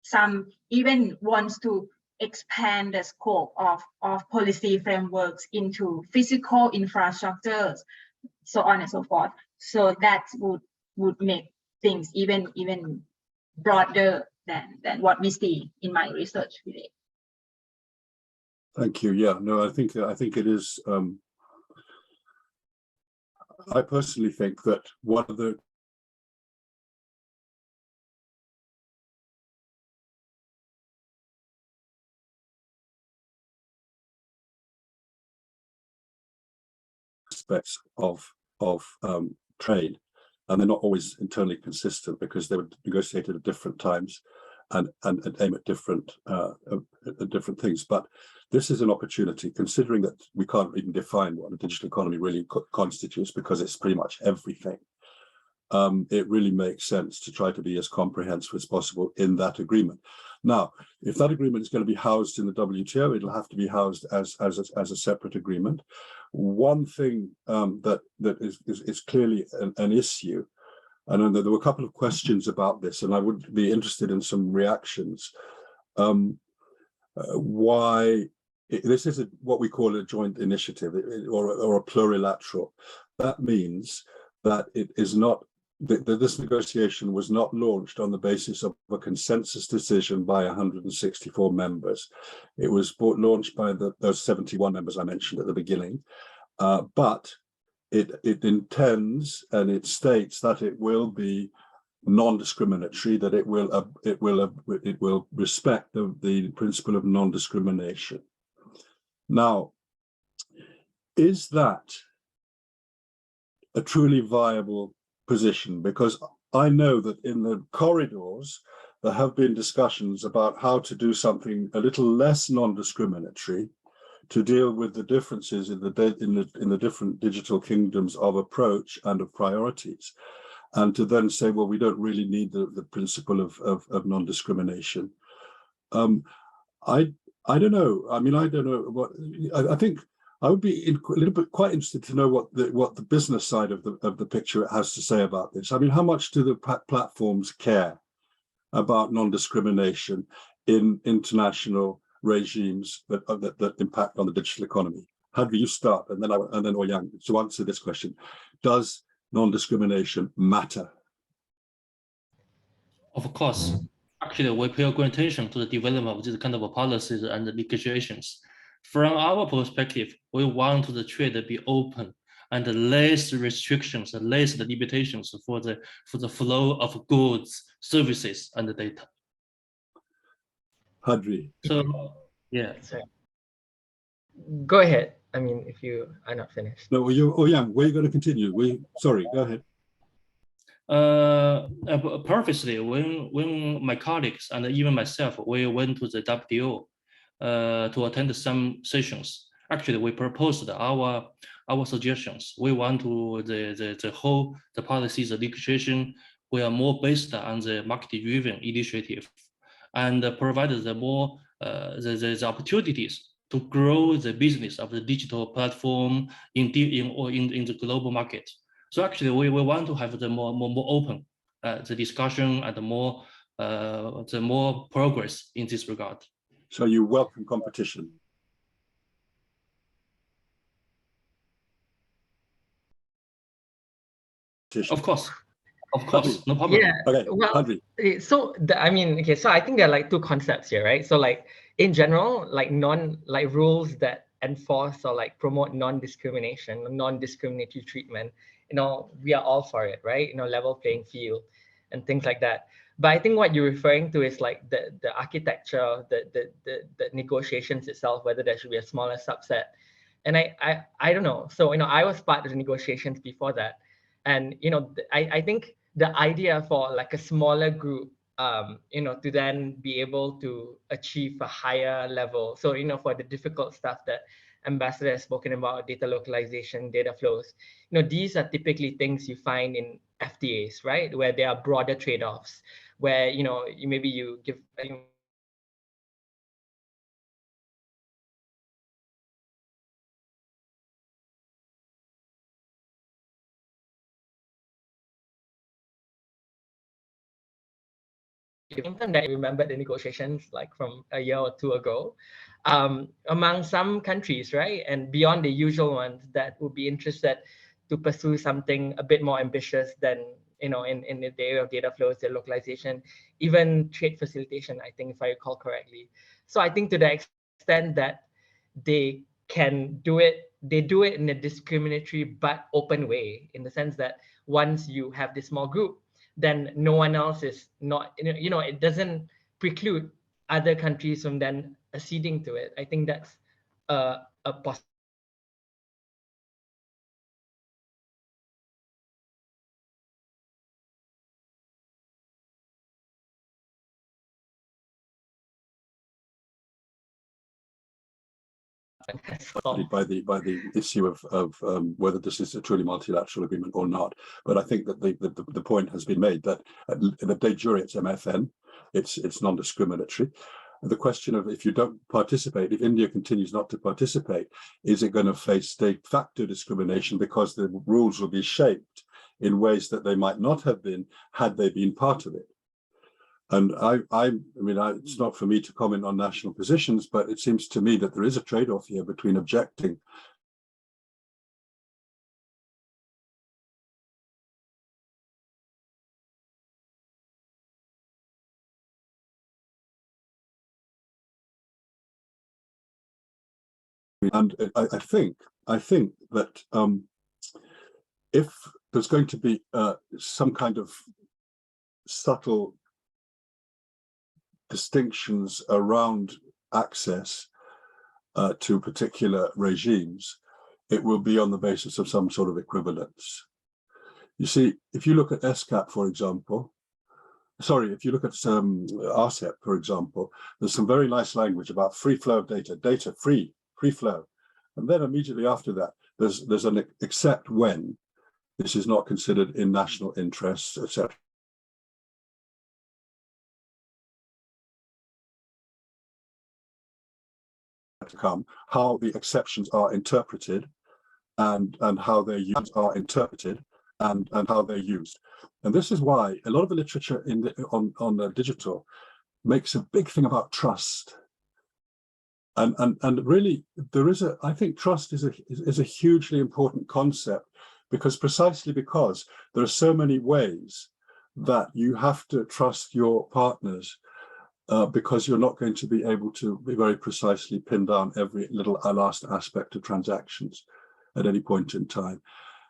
Speaker 7: some even wants to expand the scope of policy frameworks into physical infrastructures, so on and so forth. So that would make things even broader than what we see in my research today.
Speaker 3: Thank you. Yeah, no, I think it is. I personally think that one of the aspects of trade, and they're not always internally consistent because they were negotiated at different times and aim at different things. But this is an opportunity, considering that we can't even define what a digital economy really constitutes, because it's pretty much everything. It really makes sense to try to be as comprehensive as possible in that agreement. Now, if that agreement is going to be housed in the WTO, it'll have to be housed as a separate agreement. One thing that is clearly an issue, and there were a couple of questions about this, and I would be interested in some reactions. Why this is what we call a joint initiative or a plurilateral. That means that it is not that this negotiation was not launched on the basis of a consensus decision by 164 members. It was launched by those 71 members I mentioned at the beginning, but it intends and it states that it will be non-discriminatory, that it will respect the principle of non-discrimination. Now, is that a truly viable position? Because I know that in the corridors there have been discussions about how to do something a little less non-discriminatory to deal with the differences in the different digital kingdoms of approach and of priorities, and to then say, well, we don't really need the principle of non-discrimination. I don't know. I mean, I don't know what. I think I would be a little bit quite interested to know what the business side of the picture has to say about this. I mean, how much do the platforms care about non-discrimination in international regimes that impact on the digital economy? How do you start? And then Ouyang, to answer this question, does non-discrimination matter?
Speaker 6: Of course. Actually, we pay great attention to the development of these kind of policies and the negotiations. From our perspective, we want the trade to be open and less restrictions, less limitations for the flow of goods, services, and data.
Speaker 3: Hadri.
Speaker 6: So yeah.
Speaker 5: Sorry. Go ahead. I mean, if you are not finished.
Speaker 3: No, Yang, where are you going to continue? Sorry, go ahead.
Speaker 6: Previously, when my colleagues and even myself, we went to the WTO to attend some sessions. Actually, we proposed our suggestions. We want to the policies, the legislation, we are more based on the market-driven initiative, and provided the more the opportunities to grow the business of the digital platform in the global market. So actually, we want to have the more open the discussion and the more progress in this regard.
Speaker 3: So you welcome competition?
Speaker 6: Of course, no problem.
Speaker 5: Yeah.
Speaker 3: Okay.
Speaker 5: Well,
Speaker 3: Hadri.
Speaker 5: so I mean, okay. So I think there are like two concepts here, right? So like in general, like rules that enforce or like promote non-discrimination, non-discriminatory treatment. You know, we are all for it, right? You know, level playing field and things like that. But I think what you're referring to is like the architecture, the negotiations itself, whether there should be a smaller subset. And I don't know. So, you know, I was part of the negotiations before that. And, you know, I think the idea for like a smaller group, you know, to then be able to achieve a higher level. So, you know, for the difficult stuff that Ambassador has spoken about, data localization, data flows, you know, these are typically things you find in FTAs, right? Where there are broader trade-offs, where, you know, maybe you give, that I remember the negotiations like from a year or two ago, among some countries, right? And beyond the usual ones that would be interested to pursue something a bit more ambitious than, you know, in the area of data flows, the localization, even trade facilitation, I think, if I recall correctly. So I think to the extent that they can do it, they do it in a discriminatory but open way, in the sense that once you have this small group, then no one else is not, you know, it doesn't preclude other countries from then acceding to it. I think that's a possibility.
Speaker 3: By the issue of whether this is a truly multilateral agreement or not, but I think that the point has been made that the de jure it's MFN, it's non-discriminatory. The question of if you don't participate, if India continues not to participate, is it going to face de facto discrimination because the rules will be shaped in ways that they might not have been had they been part of it? And I mean, it's not for me to comment on national positions, but it seems to me that there is a trade-off here between objecting and I think that if there's going to be some kind of subtle distinctions around access to particular regimes, it will be on the basis of some sort of equivalence. You see, if you look at ESCAP, for example, sorry, if you look at RCEP, for example, there's some very nice language about free flow of data free flow. And then immediately after that, there's an except when this is not considered in national interests, etc. To come, how the exceptions are interpreted and how their use are interpreted and how they're used. And this is why a lot of the literature on the digital makes a big thing about trust. And really there is I think trust is a hugely important concept, precisely because there are so many ways that you have to trust your partners, because you're not going to be able to be very precisely pin down every little last aspect of transactions. at any point in time.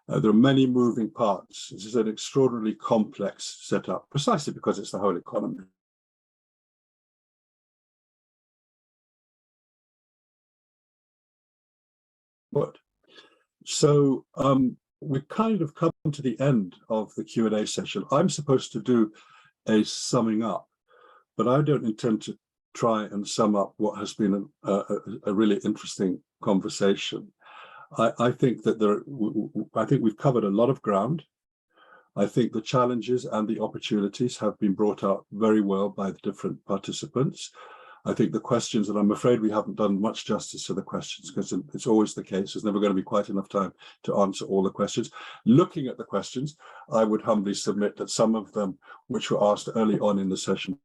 Speaker 3: There are many moving parts. This is an extraordinarily complex setup, precisely because it's the whole economy. But so we've kind of come to the end of the Q&A session. I'm supposed to do a summing up, but I don't intend to try and sum up what has been a really interesting conversation. I think that I think we've covered a lot of ground. I think the challenges and the opportunities have been brought out very well by the different participants. I think the questions, and I'm afraid we haven't done much justice to the questions because it's always the case. There's never going to be quite enough time to answer all the questions. Looking at the questions, I would humbly submit that some of them, which were asked early on in the session,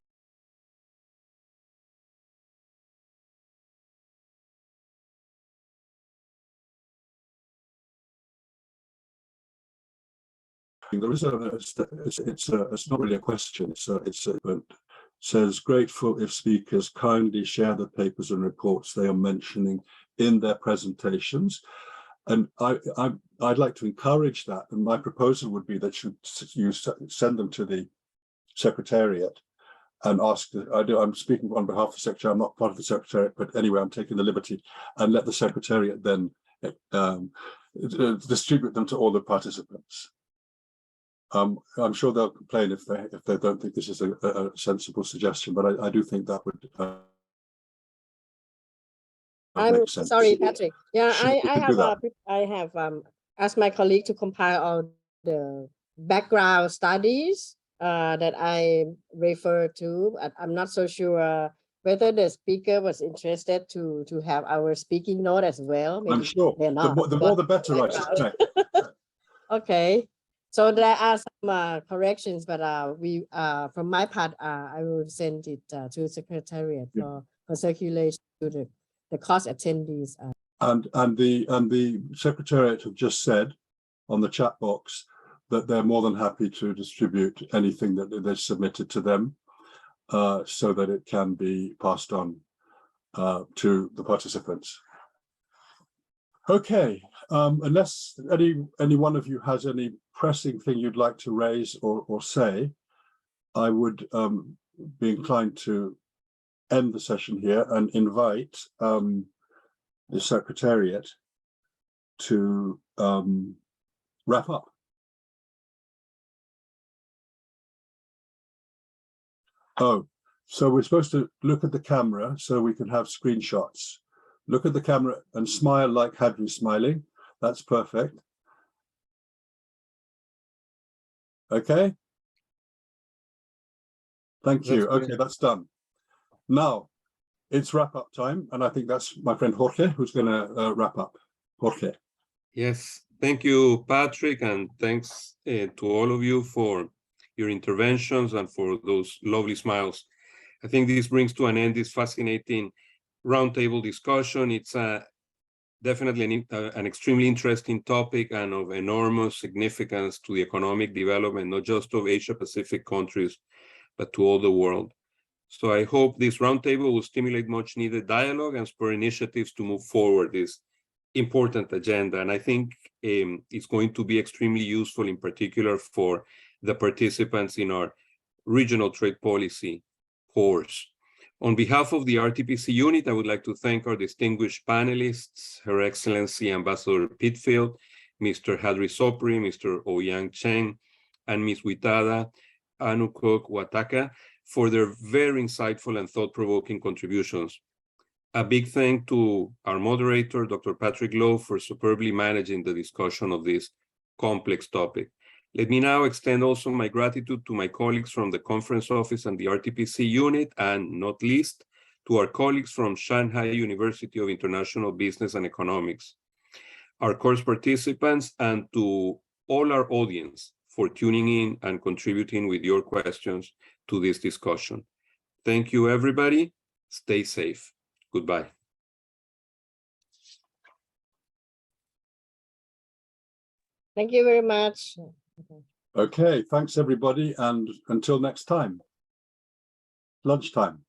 Speaker 3: there is it's not really a question. It says grateful if speakers kindly share the papers and reports they are mentioning in their presentations. And I'd like to encourage that. And my proposal would be that you send them to the Secretariat and ask. I'm speaking on behalf of the Secretary. I'm not part of the Secretariat, but anyway, I'm taking the liberty and let the Secretariat then distribute them to all the participants. I'm sure they'll complain if they don't think this is a sensible suggestion, but I do think that would
Speaker 4: I'm
Speaker 3: make sense.
Speaker 4: sorry, Patrick. Yeah,
Speaker 3: I
Speaker 4: I have asked my colleague to compile all the background studies that I refer to. I'm not so sure whether the speaker was interested to have our speaking note as well. Maybe
Speaker 3: I'm sure. The more the better, I suspect.
Speaker 4: Okay. So there are some corrections, but from my part, I will send it to Secretariat for circulation to the course attendees.
Speaker 3: And the Secretariat have just said on the chat box that they're more than happy to distribute anything that they've submitted to them, so that it can be passed on to the participants. Okay, unless any one of you has any pressing thing you'd like to raise or say, I would be inclined to end the session here and invite the Secretariat to wrap up. Oh, so we're supposed to look at the camera so we can have screenshots. Look at the camera and smile like Hadri's smiling. That's perfect. Okay. Thank you. Okay, that's done. Now it's wrap up time. And I think that's my friend Jorge who's going to wrap up. Jorge.
Speaker 2: Yes, thank you, Patrick, and thanks to all of you for your interventions and for those lovely smiles. I think this brings to an end this fascinating roundtable discussion. It's definitely an extremely interesting topic and of enormous significance to the economic development, not just of Asia-Pacific countries, but to all the world. So I hope this roundtable will stimulate much needed dialogue and spur initiatives to move forward this important agenda. And I think it's going to be extremely useful, in particular for the participants in our regional trade policy course. On behalf of the RTPC unit, I would like to thank our distinguished panelists, Her Excellency Ambassador Pitfield, Mr. Hadri Sopri, Mr. Ouyang Cheng, and Ms. Witada Anukok Wataka for their very insightful and thought-provoking contributions. A big thank to our moderator, Dr. Patrick Lowe, for superbly managing the discussion of this complex topic. Let me now extend also my gratitude to my colleagues from the conference office and the RTPC unit, and not least, to our colleagues from Shanghai University of International Business and Economics, our course participants, and to all our audience for tuning in and contributing with your questions to this discussion. Thank you, everybody. Stay safe. Goodbye.
Speaker 4: Thank you very much.
Speaker 3: Okay, thanks everybody, and until next time. Lunchtime.